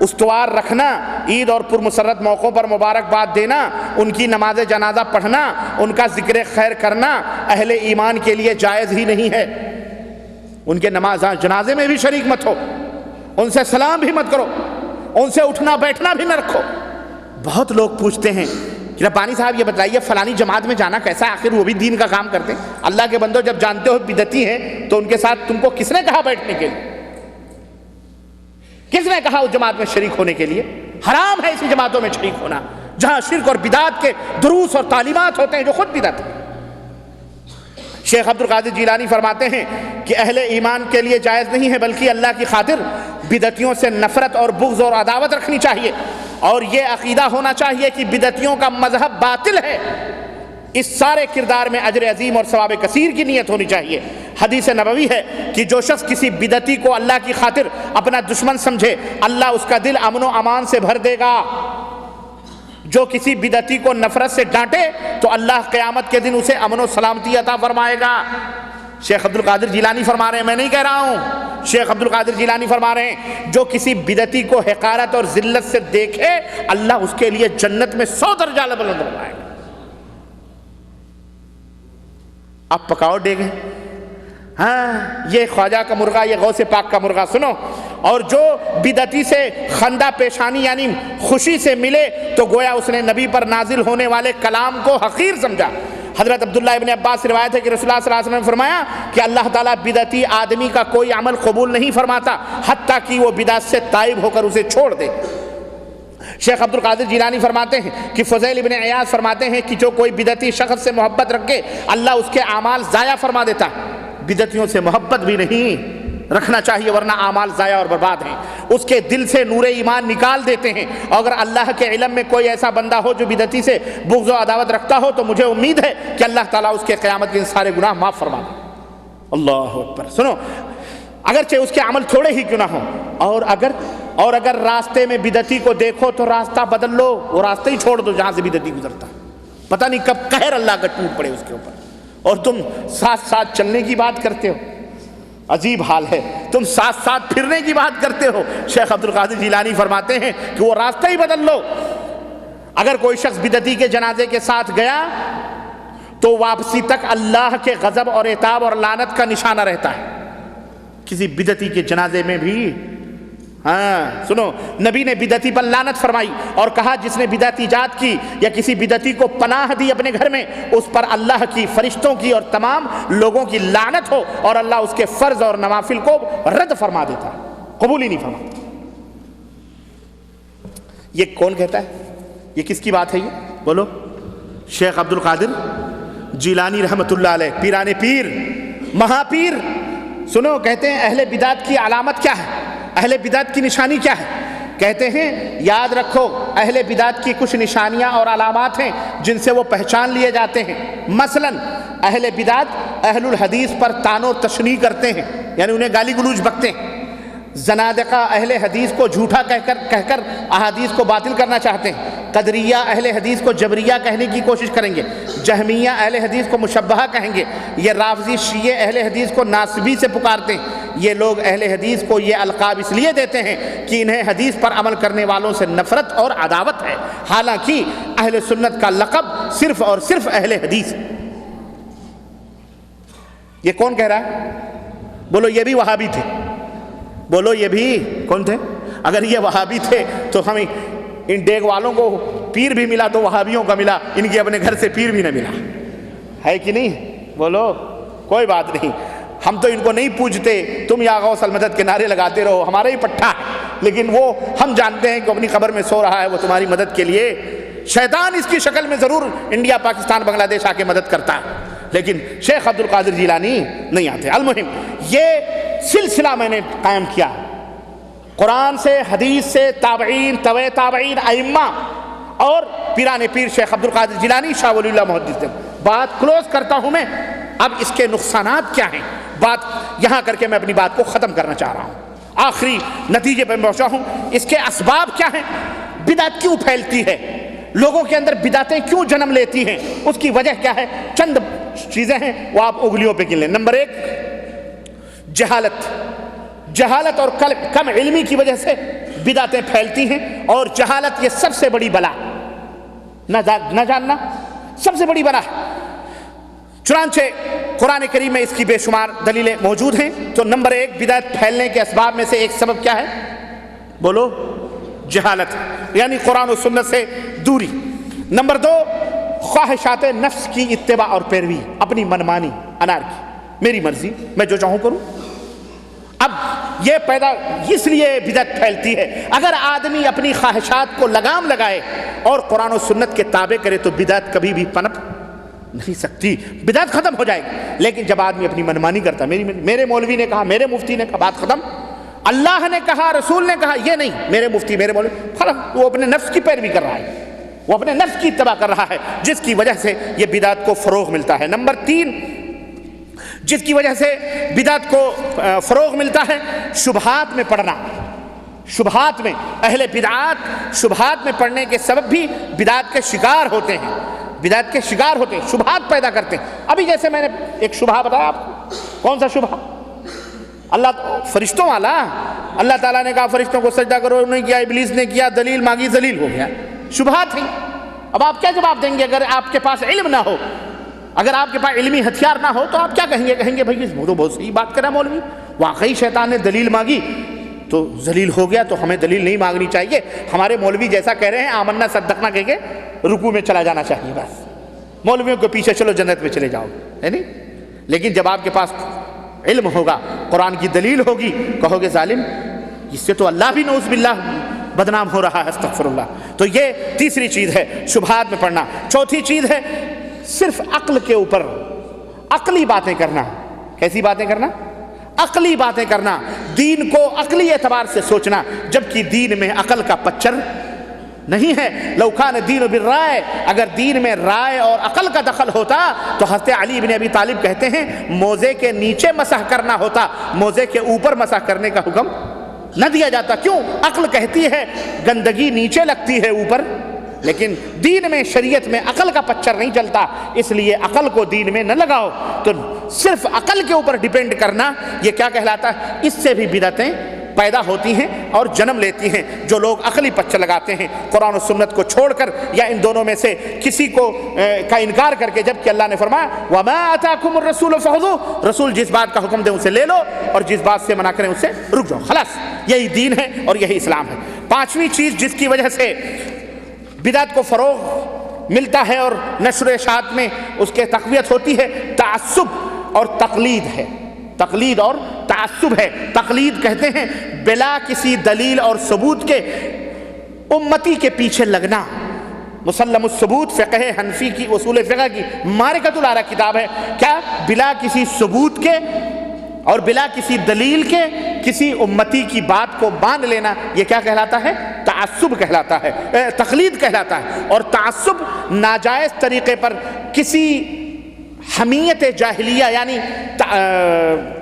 استوار رکھنا، عید اور پرمسرت موقعوں پر مبارکباد دینا، ان کی نماز جنازہ پڑھنا، ان کا ذکر خیر کرنا اہل ایمان کے لیے جائز ہی نہیں ہے۔ ان کے نماز جنازے میں بھی شریک مت ہو، ان سے سلام بھی مت کرو، ان سے اٹھنا بیٹھنا بھی نہ رکھو۔ بہت لوگ پوچھتے ہیں کہ ربانی صاحب یہ بتائیے فلانی جماعت میں جانا کیسا ہے؟ آخر وہ بھی دین کا کام کرتے ہیں۔ اللہ کے بندو، جب جانتے ہو بدعتی ہیں تو ان کے ساتھ تم کو کس نے کہا بیٹھنے کے لیے؟ کس نے کہا اس جماعت میں شریک ہونے کے لیے؟ حرام ہے اسی جماعتوں میں شریک ہونا جہاں شرک اور بدعات کے دروس اور تعلیمات ہوتے ہیں جو خود بدعت ہے۔ شیخ عبد القادر جیلانی فرماتے ہیں کہ اہل ایمان کے لیے جائز نہیں ہے، بلکہ اللہ کی خاطر بدعتیوں سے نفرت اور بغض اور عداوت رکھنی چاہیے، اور یہ عقیدہ ہونا چاہیے کہ بدعتیوں کا مذہب باطل ہے۔ اس سارے کردار میں اجر عظیم اور ثواب کثیر کی نیت ہونی چاہیے۔ حدیث نبوی ہے کہ جو شخص کسی بدعتی کو اللہ کی خاطر اپنا دشمن سمجھے، اللہ اس کا دل امن و امان سے بھر دے گا۔ جو کسی بدعتی کو نفرت سے ڈانٹے تو اللہ قیامت کے دن اسے امن و سلامتی عطا فرمائے گا۔ شیخ عبد القادر جیلانی فرما رہے ہیں، میں نہیں کہہ رہا ہوں، شیخ عبد القادر جیلانی فرما رہے ہیں، جو کسی بدعتی کو حقارت اور ذلت سے دیکھے اللہ اس کے لیے جنت میں 100 درجہ بلند فرمائے گا۔ اب پکاؤ ڈیگیں، ہاں یہ خواجہ کا مرغا، یہ غوث پاک کا مرغا۔ سنو، اور جو بدعتی سے خندہ پیشانی یعنی خوشی سے ملے تو گویا اس نے نبی پر نازل ہونے والے کلام کو حقیر سمجھا۔ حضرت عبداللہ ابن عباس سے روایت ہے کہ رسول اللہ صلی اللہ علیہ وسلم نے فرمایا کہ اللہ تعالیٰ بدعتی آدمی کا کوئی عمل قبول نہیں فرماتا حتیٰ کہ وہ بدعت سے تائب ہو کر اسے چھوڑ دے۔ شیخ عبد القادر جیلانی فرماتے ہیں کہ فضیل ابن عیاض فرماتے ہیں کہ جو کوئی بدعتی شخص سے محبت رکھے اللہ اس کے اعمال ضائع فرما دیتا۔ بدعتیوں سے محبت بھی نہیں رکھنا چاہیے ورنہ اعمال ضائع اور برباد ہیں، اس کے دل سے نور ایمان نکال دیتے ہیں۔ اور اگر اللہ کے علم میں کوئی ایسا بندہ ہو جو بدعتی سے بغض و عداوت رکھتا ہو تو مجھے امید ہے کہ اللہ تعالیٰ اس کے قیامت کے سارے گناہ معاف فرما دے۔ اللہ اکبر۔ سنو، اگرچہ اس کے عمل تھوڑے ہی کیوں نہ ہوں، اور اگر اور اگر راستے میں بدعتی کو دیکھو تو راستہ بدل لو، وہ راستہ ہی چھوڑ دو جہاں سے بدعتی گزرتا، پتہ نہیں کب قہر اللہ کا ٹوٹ پڑے اس کے اوپر، اور تم ساتھ ساتھ چلنے کی بات کرتے ہو۔ عجیب حال ہے، تم ساتھ ساتھ پھرنے کی بات کرتے ہو۔ شیخ عبد القادر جیلانی فرماتے ہیں کہ وہ راستہ ہی بدل لو۔ اگر کوئی شخص بدعتی کے جنازے کے ساتھ گیا تو واپسی تک اللہ کے غضب اور عتاب اور لعنت کا نشانہ رہتا ہے۔ کسی بدعتی کے جنازے میں بھی سنو، نبی نے بدعتی پر لعنت فرمائی اور کہا جس نے بدعت ایجاد کی یا کسی بدعتی کو پناہ دی اپنے گھر میں، اس پر اللہ کی، فرشتوں کی اور تمام لوگوں کی لعنت ہو، اور اللہ اس کے فرض اور نوافل کو رد فرما دیتا، قبول ہی نہیں فرماتا۔ یہ کون کہتا ہے؟ یہ کس کی بات ہے؟ یہ بولو، شیخ عبد القادر جیلانی رحمت اللہ علیہ، پیران پیر، مہا پیر۔ سنو، کہتے ہیں اہل بدعت کی علامت کیا ہے، اہل بدعت کی نشانی کیا ہے؟ کہتے ہیں یاد رکھو، اہل بدعت کی کچھ نشانیاں اور علامات ہیں جن سے وہ پہچان لیے جاتے ہیں۔ مثلا اہل بدعت اہل الحدیث پر طعن و تشنیع کرتے ہیں، یعنی انہیں گالی گلوچ بکتے ہیں۔ زنادقہ اہل حدیث کو جھوٹا کہہ کر احادیث کو باطل کرنا چاہتے ہیں۔ قدریہ اہل حدیث کو جبریہ کہنے کی کوشش کریں گے۔ جہمیہ اہل حدیث کو مشبہہ کہیں گے۔ یہ رافضی شیعہ اہل حدیث کو ناسبی سے پکارتے ہیں۔ یہ لوگ اہل حدیث کو یہ القاب اس لیے دیتے ہیں کہ انہیں حدیث پر عمل کرنے والوں سے نفرت اور عداوت ہے، حالانکہ اہل سنت کا لقب صرف اور صرف اہل حدیث۔ یہ کون کہہ رہا ہے؟ بولو، یہ بھی وہابی تھے۔ بولو، یہ بھی کون تھے؟ اگر یہ وہابی تھے تو ہمیں ان ڈیگ والوں کو پیر بھی ملا تو وہابیوں کا ملا، ان کے اپنے گھر سے پیر بھی نہ ملا، ہے کہ نہیں؟ بولو، کوئی بات نہیں، ہم تو ان کو نہیں پوجتے، تم یا غوث المدد کے نعرے لگاتے رہو، ہمارا ہی پٹھا ہے، لیکن وہ ہم جانتے ہیں کہ اپنی قبر میں سو رہا ہے، وہ تمہاری مدد کے لیے شیطان اس کی شکل میں ضرور انڈیا، پاکستان، بنگلہ دیش آ کے مدد کرتا ہے، لیکن شیخ عبد القادر جیلانی نہیں آتے۔ المہم یہ سلسلہ میں نے قائم کیا، قرآن سے، حدیث سے، تابعین، تبع تابعین، ائمہ اور پیران پیر شیخ عبد القادر جیلانی شاہ ولی اللہ محدث سے بات کلوز کرتا ہوں میں۔ اب اس کے نقصانات کیا ہیں، بات یہاں کر کے میں اپنی بات کو ختم کرنا چاہ رہا ہوں، آخری نتیجے پہ پہنچا ہوں۔ اس کے اسباب کیا ہیں؟ بدعت کیوں پھیلتی ہے، لوگوں کے اندر بدعتیں کیوں جنم لیتی ہیں، اس کی وجہ کیا ہے؟ چند چیزیں ہیں، وہ آپ انگلیوں پہ گن لیں۔ نمبر 1، جہالت اور کم علمی کی وجہ سے بدعتیں پھیلتی ہیں، اور جہالت یہ سب سے بڑی بلا، نہ جاننا سب سے بڑی بلا ہے۔ چنانچہ قرآن کریم میں اس کی بے شمار دلیلیں موجود ہیں۔ تو نمبر 1، بدعت پھیلنے کے اسباب میں سے ایک سبب کیا ہے؟ بولو، جہالت، یعنی قرآن و سنت سے دوری۔ نمبر 2، خواہشات نفس کی اتباع اور پیروی، اپنی منمانی، انارکی، میری مرضی، میں جو چاہوں کروں۔ اب یہ پیدا اس لیے بدعت پھیلتی ہے، اگر آدمی اپنی خواہشات کو لگام لگائے اور قرآن و سنت کے تابع کرے تو بدعت کبھی بھی پنپ نہیں سکتی، بدعت ختم ہو جائے گی۔ لیکن جب آدمی اپنی منمانی کرتا، میرے مولوی نے کہا، میرے مفتی نے کہا، بات ختم، اللہ نے کہا، رسول نے کہا، یہ نہیں، میرے مفتی، میرے مولوی، خلاص وہ اپنے نفس کی پیروی کر رہا ہے، وہ اپنے نفس کی اتباع کر رہا ہے، جس کی وجہ سے یہ بدعت کو فروغ ملتا ہے۔ نمبر 3، جس کی وجہ سے بدعت کو فروغ ملتا ہے، شبہات میں پڑنا۔ شبہات میں اہل بدعات شبہات میں پڑنے کے سبب بھی بدعت کے شکار ہوتے ہیں، بدعت کے شکار ہوتے ہیں، شبہات پیدا کرتے ہیں۔ ابھی جیسے میں نے ایک شبہ بتایا آپ کو، کون سا شبہ؟ اللہ، فرشتوں والا، اللہ تعالیٰ نے کہا فرشتوں کو سجدہ کرو، انہوں نے کیا، ابلیس نے کیا، دلیل مانگی، ذلیل ہو گیا، شبہات ہیں۔ اب آپ کیا جواب دیں گے اگر آپ کے پاس علم نہ ہو، اگر آپ کے پاس علمی ہتھیار نہ ہو تو آپ کیا کہیں گے؟ کہیں گے بھائی وہ تو بہت صحیح بات کرا مولوی، واقعی شیطان نے دلیل مانگی تو ذلیل ہو گیا، تو ہمیں دلیل نہیں مانگنی چاہیے، ہمارے مولوی جیسا کہہ رہے ہیں آمنا صدقنا کہہ کے رکوع میں چلا جانا چاہیے، بس مولویوں کے پیچھے چلو جنت میں چلے جاؤ، ہے نہیں؟ لیکن جب آپ کے پاس علم ہوگا، قرآن کی دلیل ہوگی، کہو گے ظالم، اس سے تو اللہ بھی نعوذ باللہ بدنام ہو رہا ہے، استغفر اللہ۔ تو یہ تیسری چیز ہے، شبہات میں پڑنا۔ چوتھی چیز ہے صرف عقل کے اوپر عقلی باتیں کرنا۔ کیسی باتیں کرنا؟ عقلی باتیں کرنا، دین کو عقلی اعتبار سے سوچنا، جبکہ دین میں عقل کا پچر نہیں ہے۔ لو کان الدین بالرائے، اگر دین میں رائے اور عقل کا دخل ہوتا تو حضرت علی بن ابی طالب کہتے ہیں موزے کے نیچے مسح کرنا ہوتا، موزے کے اوپر مسح کرنے کا حکم نہ دیا جاتا. کیوں؟ عقل کہتی ہے گندگی نیچے لگتی ہے اوپر، لیکن دین میں شریعت میں عقل کا پچر نہیں چلتا، اس لیے عقل کو دین میں نہ لگاؤ. تو صرف عقل کے اوپر ڈیپینڈ کرنا یہ کیا کہلاتا ہے؟ اس سے بھی بدعتیں پیدا ہوتی ہیں اور جنم لیتی ہیں. جو لوگ عقلی پچر لگاتے ہیں قرآن و سنت کو چھوڑ کر یا ان دونوں میں سے کسی کو کا انکار کر کے، جبکہ اللہ نے فرمایا وَمَا آتَاكُمُ الرَّسُولُ فَخُذُوهُ، رسول جس بات کا حکم دے اسے لے لو اور جس بات سے منع کریں اس سے رک جاؤ. خلاص یہی دین ہے اور یہی اسلام ہے. پانچویں چیز جس کی وجہ سے بدعت کو فروغ ملتا ہے اور نشر و اشاعت میں اس کے تقویت ہوتی ہے، تعصب اور تقلید ہے. تقلید اور تعصب ہے. تقلید کہتے ہیں بلا کسی دلیل اور ثبوت کے امتی کے پیچھے لگنا. مسلم الثبوت فقہ حنفی کی اصول فقہ کی معرکۃ الاعریٰ کتاب ہے. کیا؟ بلا کسی ثبوت کے اور بلا کسی دلیل کے کسی امتی کی بات کو مان لینا، یہ کیا کہلاتا ہے؟ تعصب کہلاتا ہے، تقلید کہلاتا ہے. اور تعصب ناجائز طریقے پر کسی حمیت جاہلیہ یعنی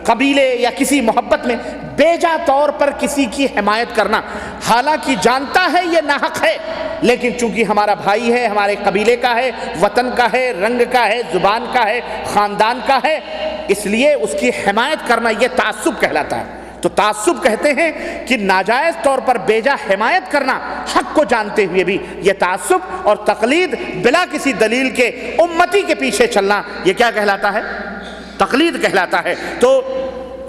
قبیلے یا کسی محبت میں بیجا طور پر کسی کی حمایت کرنا، حالانکہ جانتا ہے یہ ناحق ہے، لیکن چونکہ ہمارا بھائی ہے، ہمارے قبیلے کا ہے، وطن کا ہے، رنگ کا ہے، زبان کا ہے، خاندان کا ہے، اس لیے اس کی حمایت کرنا یہ تعصب کہلاتا ہے. تو تعصب کہتے ہیں کہ ناجائز طور پر بیجا حمایت کرنا حق کو جانتے ہوئے بھی یہ تعصب. اور تقلید بلا کسی دلیل کے امتی کے پیچھے چلنا یہ کیا کہلاتا ہے؟ تقلید کہلاتا ہے. تو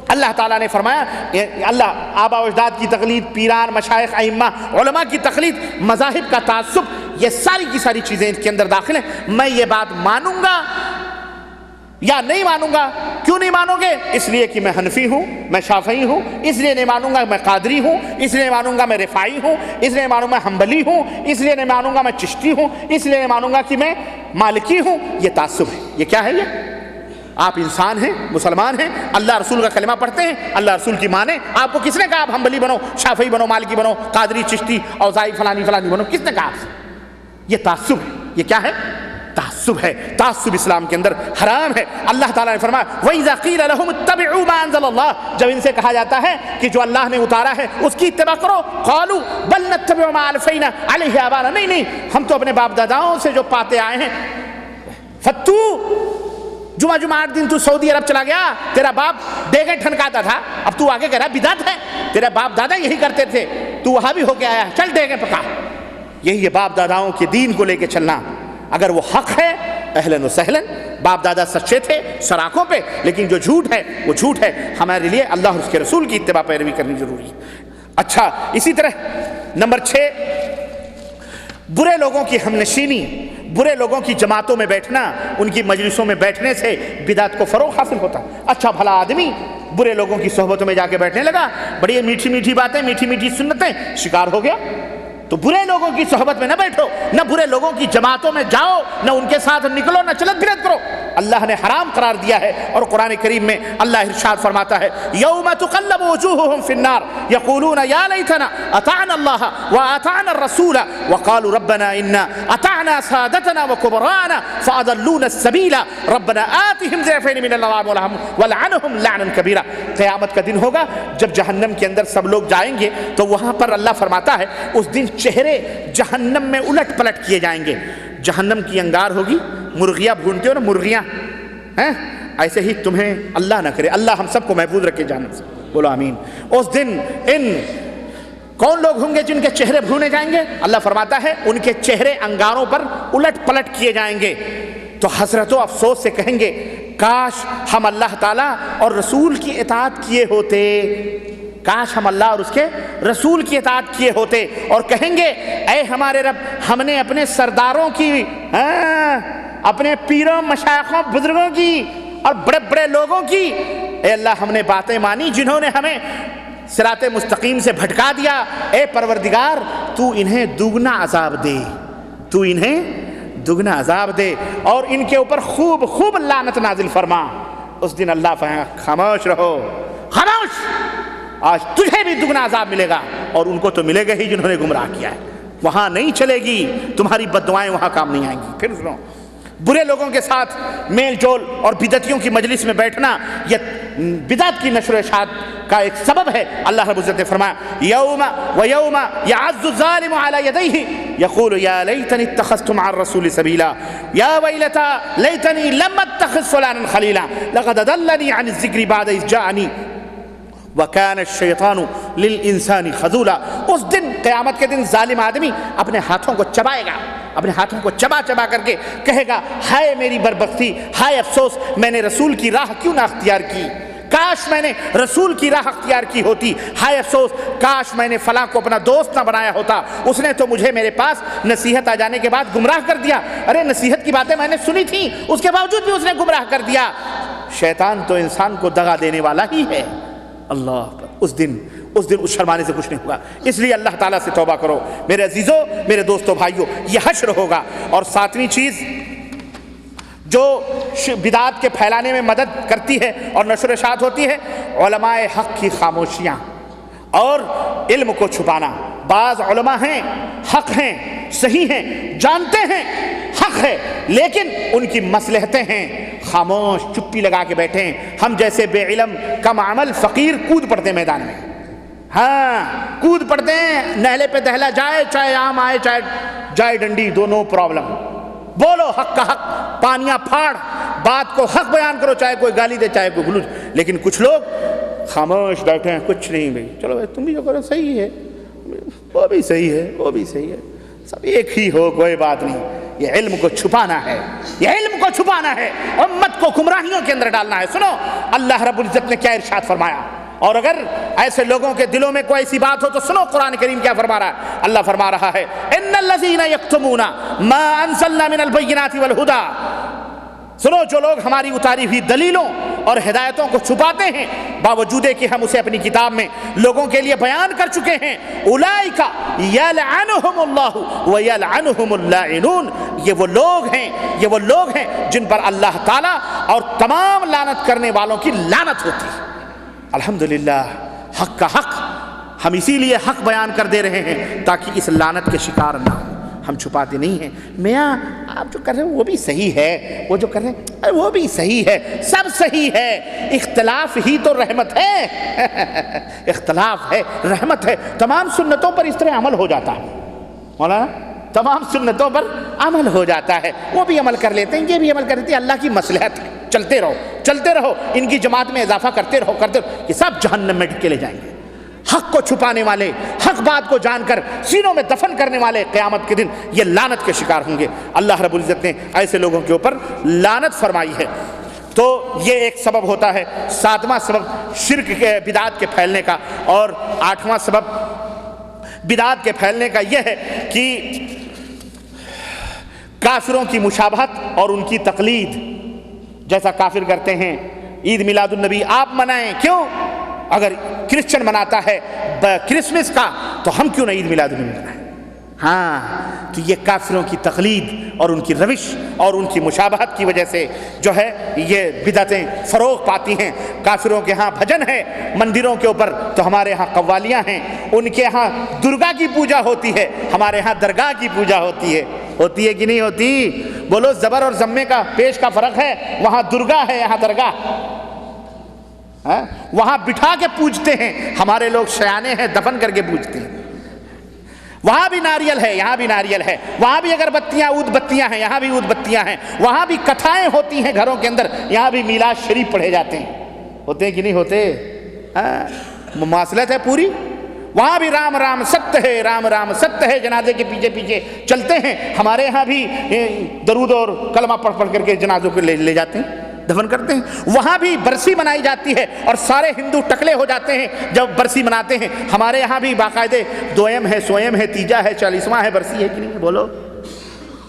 اللہ تعالیٰ نے فرمایا، اللہ آبا و اجداد کی تقلید، پیران، مشائخ، ائمہ، علماء کی تقلید، مذاہب کا تعصب، یہ ساری کی ساری چیزیں اس کے اندر داخل ہیں. میں یہ بات مانوں گا یا نہیں مانوں گا. کیوں نہیں مانو گے؟ اس لیے کہ میں حنفی ہوں، میں شافعی ہوں، اس لیے نہیں مانوں گا میں قادری ہوں، اس لیے نہیں مانوں گا میں رفاعی ہوں، اس لیے نہیں مانوں گا میں حنبلی ہوں، اس لیے نہیں مانوں گا میں چشتی ہوں، اس لیے نہیں مانوں گا کہ میں مالکی ہوں. یہ تعصب ہے. یہ کیا ہے؟ یہ آپ انسان ہیں، مسلمان ہیں، اللہ رسول کا کلمہ پڑھتے ہیں، اللہ رسول کی مانیں. آپ کو کس نے کہا آپ حنبلی بنو، شافعی بنو، مالکی بنو، قادری، چشتی، اوزاعی، فلانی فلانی بنو؟ کس نے کہا آپ سے؟ یہ تعصب ہے. یہ کیا ہے؟ تعصب ہے. تعصب اسلام کے اندر حرام ہے. اللہ تعالیٰ نے فرمایا وَإِذَا قِيلَ لَهُمُ اتَّبِعُوا مَا أَنزَلَ اللَّهُ، جب ان سے کہا جاتا ہے کہ جو اللہ نے اتارا ہے اس کی اتباع کرو، قالوا بل نتبع ما الفینا علیہ آبانا، نہیں ہم تو اپنے باپ داداؤں سے جو پاتے آئے ہیں. فتو جمعہ 8 دن تو سعودی عرب چلا گیا، تیرا باپ ڈیگیں ٹھنکاتا تھا، اب تو آگے کہہ رہا بدعت ہے، تیرا باپ دادا یہی کرتے تھے، تو وہاں بھی ہو کے آیا، چل ڈیگیں پکا. یہی ہے باپ داداؤں کے دین کو لے کے چلنا. اگر وہ حق ہے اہلاً و سہلاً، باپ دادا سچے تھے سراکوں پہ، لیکن جو جھوٹ ہے وہ جھوٹ ہے. ہمارے لیے اللہ اور اس کے رسول کی اتباع پیروی کرنی ضروری ہے. اچھا، اسی طرح نمبر 6، برے لوگوں کی ہم نشینی، برے لوگوں کی جماعتوں میں بیٹھنا، ان کی مجلسوں میں بیٹھنے سے بدعت کو فروغ حاصل ہوتا. اچھا بھلا آدمی برے لوگوں کی صحبتوں میں جا کے بیٹھنے لگا، بڑی میٹھی میٹھی باتیں، میٹھی میٹھی سنتیں، شکار ہو گیا. تو برے لوگوں کی صحبت میں نہ بیٹھو، نہ برے لوگوں کی جماعتوں میں جاؤ، نہ ان کے ساتھ نکلو، نہ چلت پھرت کرو. اللہ نے حرام قرار دیا ہے. اور قرآن کریم میں اللہ ارشاد فرماتا ہے یوم تقلب وجوہہم فی النار یقولون یا لیتنا اطعنا اللہ واطعنا الرسول وقالوا ربنا انا اطعنا سادتنا وکبراءنا فاضلونا السبیل ربنا آتهم ضعفین من العذاب ولعنهم لعنا کبیرا. قیامت کا دن ہوگا جب جہنم کے اندر سب لوگ جائیں گے تو وہاں پر اللہ فرماتا ہے اس دن چہرے جہنم میں الٹ پلٹ کیے جائیں گے. جہنم کی انگار ہوگی، مرغیاں بھونتے ہو نا، مرغیاں ہیں، ایسے ہی تمہیں اللہ نہ کرے، اللہ ہم سب کو محفوظ رکھے جہنم سے. بولو آمین. اس دن ان کون لوگ ہوں گے جن کے چہرے بھونے جائیں گے؟ اللہ فرماتا ہے ان کے چہرے انگاروں پر الٹ پلٹ کیے جائیں گے. تو حسرت و افسوس سے کہیں گے کاش ہم اللہ تعالیٰ اور رسول کی اطاعت کیے ہوتے، کاش ہم اللہ اور اس کے رسول کی اطاعت کیے ہوتے. اور کہیں گے اے ہمارے رب، ہم نے اپنے سرداروں کی، اپنے پیروں، مشائخوں، بزرگوں کی اور بڑے بڑے لوگوں کی، اے اللہ ہم نے باتیں مانی جنہوں نے ہمیں صراط مستقیم سے بھٹکا دیا. اے پروردگار تو انہیں دگنا عذاب دے، تو انہیں دگنا عذاب دے اور ان کے اوپر خوب خوب لعنت نازل فرما. اس دن اللہ فرمائے خاموش رہو، خاموش، آج تجھے بھی دگنا عذاب ملے گا اور ان کو تو ملے گا ہی جنہوں نے گمراہ کیا ہے. وہاں نہیں چلے گی، تمہاری بد دعائیں وہاں کام نہیں آئیں گی. پھر سنو، برے لوگوں کے ساتھ میل جول اور بدعتیوں کی مجلس میں بیٹھنا یہ بدعت کی نشر و اشاعت کا ایک سبب ہے. اللہ رب العزت نے فرمایا یوم ویوم یعز الظالم علی یدیہ یقول یا لیتنی اتخذت مع الرسول سبیلا یا ویلتا لیتنی لم اتخذ فلانا خلیلا لقد اضلنی عن الذکر بعد اذ جاءنی وَكَانَ الشَّيْطَانُ لِلْإِنسَانِ خَذُولًا. اس دن قیامت کے دن ظالم آدمی اپنے ہاتھوں کو چبائے گا، اپنے ہاتھوں کو چبا چبا کر کے کہے گا ہائے میری بربختی، ہائے افسوس، میں نے رسول کی راہ کیوں نہ اختیار کی، کاش میں نے رسول کی راہ اختیار کی ہوتی، ہائے افسوس، کاش میں نے فلاں کو اپنا دوست نہ بنایا ہوتا، اس نے تو مجھے میرے پاس نصیحت آ جانے کے بعد گمراہ کر دیا. ارے نصیحت کی باتیں میں نے سنی تھیں، اس کے باوجود بھی اس نے گمراہ کر دیا. شیطان تو انسان کو دغا دینے والا ہی ہے. اللہ اس دن اس شرمانے سے کچھ نہیں ہوگا. اس لیے اللہ تعالیٰ سے توبہ کرو میرے عزیزوں، میرے دوستو، بھائیوں. یہ حشر ہوگا. اور ساتویں چیز جو بدعات کے پھیلانے میں مدد کرتی ہے اور نشر و اشاعت ہوتی ہے، علماء حق کی خاموشیاں اور علم کو چھپانا. بعض علماء ہیں، حق ہیں، صحیح ہیں، جانتے ہیں حق ہے، لیکن ان کی مصلحتیں ہیں، خاموش چپی لگا کے بیٹھے ہیں. ہم جیسے بے علم کم عمل فقیر کود پڑتے ہیں میدان میں. ہاں کود پڑتے ہیں، نہلے پہ دہلا جائے، چاہے عام آئے چاہے جائے ڈنڈی، دونوں پرابلم. بولو حق کا حق، پانیاں پھاڑ، بات کو حق بیان کرو، چاہے کوئی گالی دے چاہے کوئی گلوچ. لیکن کچھ لوگ خاموش بیٹھے ہیں، کچھ نہیں. بھائی چلو بھائی تم بھی جو کرو صحیح ہے، وہ بھی صحیح ہے، وہ بھی صحیح ہے، سب ایک ہی ہو، کوئی بات نہیں. یہ علم کو چھپانا ہے، یہ علم کو چھپانا ہے، امت کو گمراہیوں کے اندر ڈالنا ہے. سنو اللہ رب العزت نے کیا ارشاد فرمایا. اور اگر ایسے لوگوں کے دلوں میں کوئی ایسی بات ہو تو سنو قرآن کریم کیا فرما رہا ہے. اللہ فرما رہا ہے ان الذین یکتمون ما انزلنا من البینات والہدی. سنو جو لوگ ہماری اتاری ہوئی دلیلوں اور ہدایتوں کو چھپاتے ہیں باوجود کہ ہم اسے اپنی کتاب میں لوگوں کے لیے بیان کر چکے ہیں، اولئک یلعنہم اللہ ویلعنہم اللاعنون. یہ وہ لوگ ہیں جن پر اللہ تعالیٰ اور تمام لعنت کرنے والوں کی لعنت ہوتی ہے. الحمدللہ حق کا حق، ہم اسی لیے حق بیان کر دے رہے ہیں تاکہ اس لعنت کے شکار نہ ہوں. ہم چھپاتے نہیں ہیں. میاں آپ جو کر رہے ہیں وہ بھی صحیح ہے، وہ جو کر رہے ہیں وہ بھی صحیح ہے، سب صحیح ہے. اختلاف ہی تو رحمت ہے. اختلاف ہے، رحمت ہے. تمام سنتوں پر اس طرح عمل ہو جاتا ہے مولانا، تمام سنتوں پر عمل ہو جاتا ہے. وہ بھی عمل کر لیتے ہیں، یہ بھی عمل کر لیتے ہیں. اللہ کی مصلحت ہے، چلتے رہو، ان کی جماعت میں اضافہ کرتے رہو. یہ سب جہنم میں ڈھکے لے جائیں گے. حق کو چھپانے والے، حق بات کو جان کر سینوں میں دفن کرنے والے قیامت کے دن یہ لعنت کے شکار ہوں گے. اللہ رب العزت نے ایسے لوگوں کے اوپر لعنت فرمائی ہے. تو یہ ایک سبب ہوتا ہے. 7واں سبب شرک کے بدعات کے پھیلنے کا. اور 8واں سبب بدعات کے پھیلنے کا یہ ہے کہ کافروں کی مشابہت اور ان کی تقلید. جیسا کافر کرتے ہیں عید میلاد النبی آپ منائیں، کیوں؟ اگر کرسچن مناتا ہے کرسمس کا تو ہم کیوں نہ عید میلاد النبی منائیں؟ ہاں تو یہ کافروں کی تقلید اور ان کی روش اور ان کی مشابہت کی وجہ سے جو ہے یہ بدعتیں فروغ پاتی ہیں. کافروں کے ہاں بھجن ہے مندروں کے اوپر تو ہمارے ہاں قوالیاں ہیں. ان کے ہاں درگا کی پوجا ہوتی ہے، ہمارے ہاں درگاہ کی پوجا ہوتی ہے کہ نہیں ہوتی؟ بولو زبر اور ضمے کا پیش کا فرق ہے. وہاں درگا ہے، یہاں درگاہ. وہاں بٹھا کے پوجتے ہیں، ہمارے لوگ شیانے ہیں دفن کر کے پوجتے ہیں. وہاں بھی ناریل ہے، یہاں بھی ناریل ہے. وہاں بھی اگر بتیاں اود بتیاں ہیں، یہاں بھی اود بتیاں ہیں. وہاں بھی کتھائیں ہوتی ہیں گھروں کے اندر، یہاں بھی میلاد شریف پڑھے جاتے ہیں. ہوتے ہیں کہ نہیں ہوتے؟ مماثلت ہے پوری. وہاں بھی رام رام ستیہ ہے، رام رام ستیہ ہے، جنازے کے پیچھے پیچھے چلتے ہیں. ہمارے یہاں بھی درود اور کلمہ پڑھ پڑھ کر کے جنازوں کو لے جاتے ہیں، دفن کرتے ہیں. وہاں بھی برسی منائی جاتی ہے اور سارے ہندو ٹکلے ہو جاتے ہیں جب برسی مناتے ہیں. ہمارے یہاں بھی باقاعدے دویم ہے، سویم ہے، تیجا ہے، 40واں ہے، برسی ہے کہ نہیں؟ بولو.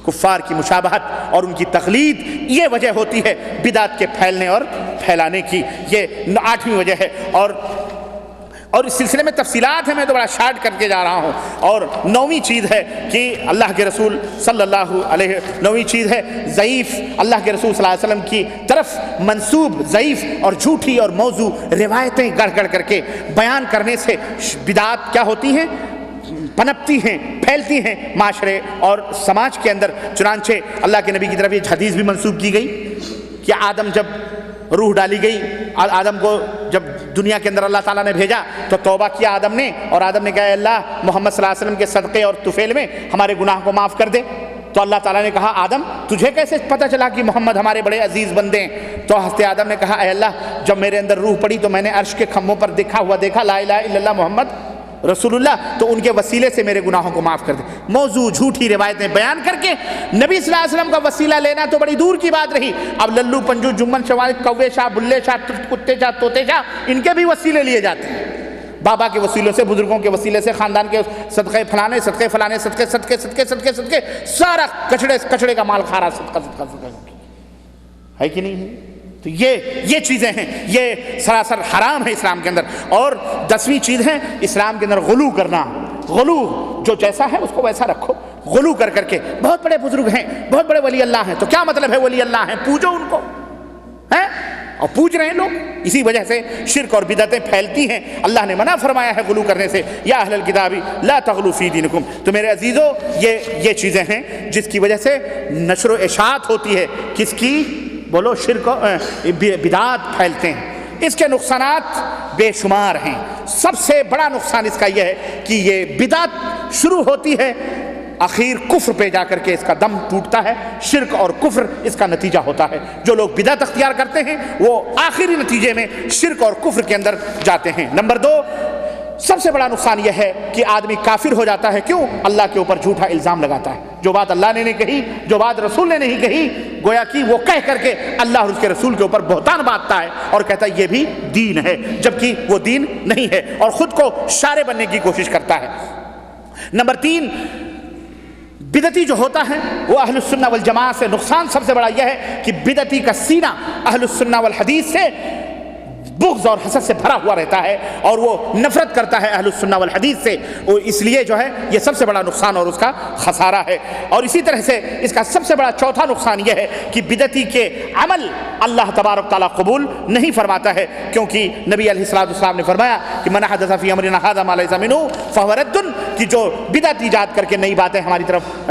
کفار کی مشابہت اور ان کی تقلید یہ وجہ ہوتی ہے بدعت کے پھیلنے اور پھیلانے کی. یہ 8ویں وجہ ہے. اور اس سلسلے میں تفصیلات ہیں، میں تو بڑا شارٹ کر کے جا رہا ہوں. اور 9ویں چیز ہے کہ اللہ کے رسول صلی اللہ علیہ 9ویں چیز ہے ضعیف، اللہ کے رسول صلی اللہ علیہ وسلم کی طرف منسوب ضعیف اور جھوٹی اور موضوع روایتیں گڑھ گڑھ کر کے بیان کرنے سے بدعات کیا ہوتی ہیں؟ پنپتی ہیں، پھیلتی ہیں معاشرے اور سماج کے اندر. چنانچہ اللہ کے نبی کی طرف یہ حدیث بھی منسوب کی گئی کہ آدم جب روح ڈالی گئی، آدم کو جب دنیا کے اندر اللہ تعالیٰ نے بھیجا تو توبہ کیا آدم نے، اور آدم نے کہا اے اللہ محمد صلی اللہ علیہ وسلم کے صدقے اور طفیل میں ہمارے گناہ کو معاف کر دے۔ تو اللہ تعالیٰ نے کہا آدم تجھے کیسے پتہ چلا کہ محمد ہمارے بڑے عزیز بندے ہیں؟ تو حضرت آدم نے کہا اے اللہ جب میرے اندر روح پڑی تو میں نے عرش کے کھمبوں پر دیکھا لا الہ الا اللہ محمد رسول اللہ، تو ان کے وسیلے سے میرے گناہوں کو معاف کر دے۔ موضوع جھوٹی روایتیں بیان کر کے نبی صلی اللہ علیہ وسلم کا وسیلہ لینا تو بڑی دور کی بات رہی، اب للو پنجو جمن شوال کوے شاہ بلے شاہ کتے شاہ طوطے شاہ ان کے بھی وسیلے لیے جاتے ہیں، بابا کے وسیلوں سے، بزرگوں کے وسیلے سے، خاندان کے صدقے فلانے صدقے فلانے صدقے سارا کچڑے کا مال کھا رہا صدقہ ہے کہ نہیں ہے؟ تو یہ چیزیں ہیں، یہ سراسر حرام ہے اسلام کے اندر۔ اور 10ویں چیز ہے اسلام کے اندر غلو کرنا۔ غلو جو جیسا ہے اس کو ویسا رکھو، غلو کر کے بہت بڑے بزرگ ہیں، بہت بڑے ولی اللہ ہیں، تو کیا مطلب ہے ولی اللہ ہیں؟ پوجو ان کو، ہیں اور پوج رہے ہیں لوگ، اسی وجہ سے شرک اور بدعتیں پھیلتی ہیں۔ اللہ نے منع فرمایا ہے غلو کرنے سے، یا اہل الکتاب لا تغلو فی دینکم۔ تو میرے عزیزو یہ چیزیں ہیں جس کی وجہ سے نشر و اشاعت ہوتی ہے، کس کی؟ بولو، شرک بدعات پھیلتے ہیں، اس کے نقصانات بے شمار ہیں۔ سب سے بڑا نقصان اس کا یہ ہے کہ یہ بدعت شروع ہوتی ہے، آخر کفر پہ جا کر کے اس کا دم ٹوٹتا ہے، شرک اور کفر اس کا نتیجہ ہوتا ہے۔ جو لوگ بدعت اختیار کرتے ہیں وہ آخری نتیجے میں شرک اور کفر کے اندر جاتے ہیں۔ نمبر 2، سب سے بڑا نقصان یہ ہے کہ آدمی کافر ہو جاتا ہے۔ کیوں؟ اللہ کے اوپر جھوٹا الزام لگاتا ہے، جو بات اللہ نے نہیں کہی، جو بات رسول نے نہیں کہی، گویا کہ وہ کہہ کر کے اللہ اور اس کے رسول کے اوپر بہتان باندھتا ہے اور کہتا ہے یہ بھی دین ہے، جبکہ وہ دین نہیں ہے، اور خود کو شارع بننے کی کوشش کرتا ہے۔ نمبر 3، بدعتی جو ہوتا ہے وہ اہل السنہ والجماعت سے نقصان سب سے بڑا یہ ہے کہ بدعتی کا سینہ اہل السنہ والحدیث سے بغض اور حسد سے بھرا ہوا رہتا ہے، اور وہ نفرت کرتا ہے اہل السنہ والحدیث سے، اس لیے جو ہے یہ سب سے بڑا نقصان اور اس کا خسارہ ہے۔ اور اسی طرح سے اس کا سب سے بڑا چوتھا نقصان یہ ہے کہ بدعتی کے عمل اللہ تبارک تعالیٰ قبول نہیں فرماتا ہے، کیونکہ نبی علیہ الصلوۃ والسلام نے فرمایا کہ من حدث فی امرنا ھذا ما لیس منہ فہو رد، کہ جو بدعت ایجاد کر کے نئی باتیں ہماری طرف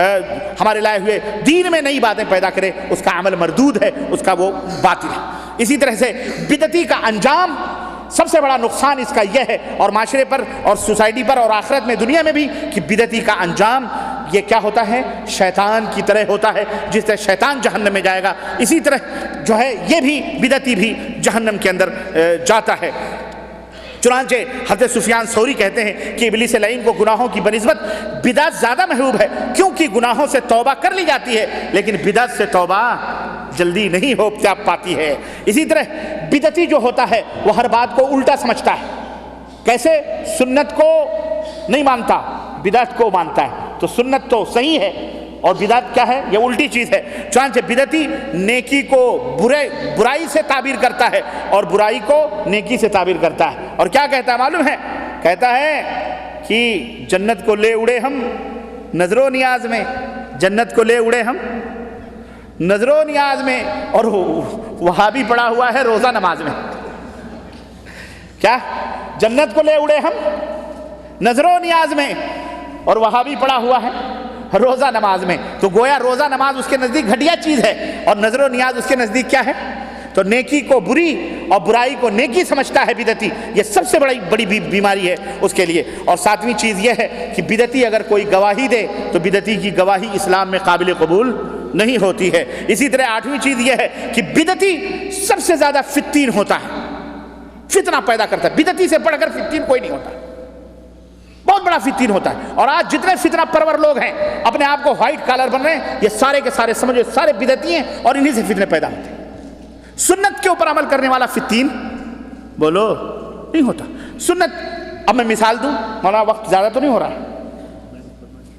ہمارے لائے ہوئے دین میں نئی باتیں پیدا کرے، اس کا عمل مردود ہے، اس کا وہ باطل ہے۔ اسی طرح سے بدعتی کا انجام سب سے بڑا نقصان اس کا یہ ہے، اور معاشرے پر اور سوسائٹی پر اور آخرت میں دنیا میں بھی، کہ بدعتی کا انجام یہ کیا ہوتا ہے؟ شیطان کی طرح ہوتا ہے، جس طرح شیطان جہنم میں جائے گا اسی طرح جو ہے یہ بھی بدعتی بھی جہنم کے اندر جاتا ہے۔ چنانچہ حضرت سفیان ثوری کہتے ہیں کہ ابلیس لعین کو گناہوں کی بنسبت بدعت زیادہ محبوب ہے، کیونکہ گناہوں سے توبہ کر لی جاتی ہے لیکن بدعت سے توبہ جلدی نہیں ہو پاتی ہے۔ اسی طرح بدعتی جو ہوتا ہے وہ ہر بات کو الٹا سمجھتا ہے، کیسے؟ سنت کو نہیں مانتا، بدعت کو مانتا ہے، تو سنت تو صحیح ہے اور بدعت کیا ہے؟ یہ الٹی چیز ہے۔ چنانچہ بدعتی نیکی کو برائی سے تعبیر کرتا ہے اور برائی کو نیکی سے تعبیر کرتا ہے، اور کیا کہتا ہے معلوم ہے؟ کہتا ہے کہ جنت کو لے اڑے ہم نظر و نیاز میں، جنت کو لے اڑے ہم نظر و نیاز میں، اور وہاں بھی پڑا ہوا ہے روزہ نماز میں۔ کیا؟ جنت کو لے اڑے ہم نظر و نیاز میں، اور وہاں بھی پڑا ہوا ہے روزہ نماز میں۔ تو گویا روزہ نماز اس کے نزدیک گھٹیا چیز ہے اور نظر و نیاز اس کے نزدیک کیا ہے؟ تو نیکی کو بری اور برائی کو نیکی سمجھتا ہے بدعتی، یہ سب سے بڑی بیماری ہے اس کے لیے۔ اور 7ویں چیز یہ ہے کہ بدعتی اگر کوئی گواہی دے تو بدعتی کی گواہی اسلام میں قابل قبول نہیں ہوتی ہے۔ اسی طرح 8ویں چیز یہ ہے کہ بدعتی سب سے زیادہ فتین ہوتا ہے، فتنہ پیدا کرتا ہے، بدعتی سے بڑھ کر فتین کوئی نہیں ہوتا، بہت بڑا فتین ہوتا ہے۔ اور آج جتنے فتنہ پرور لوگ ہیں اپنے آپ کو وائٹ کالر بن رہے ہیں، یہ سارے کے سارے سمجھو سارے بدعتی ہیں اور انہی سے فتنے پیدا ہوتے ہیں۔ سنت کے اوپر عمل کرنے والا فتین بولو نہیں ہوتا۔ سنت، اب میں مثال دوں، مولانا وقت زیادہ تو نہیں ہو رہا ہے،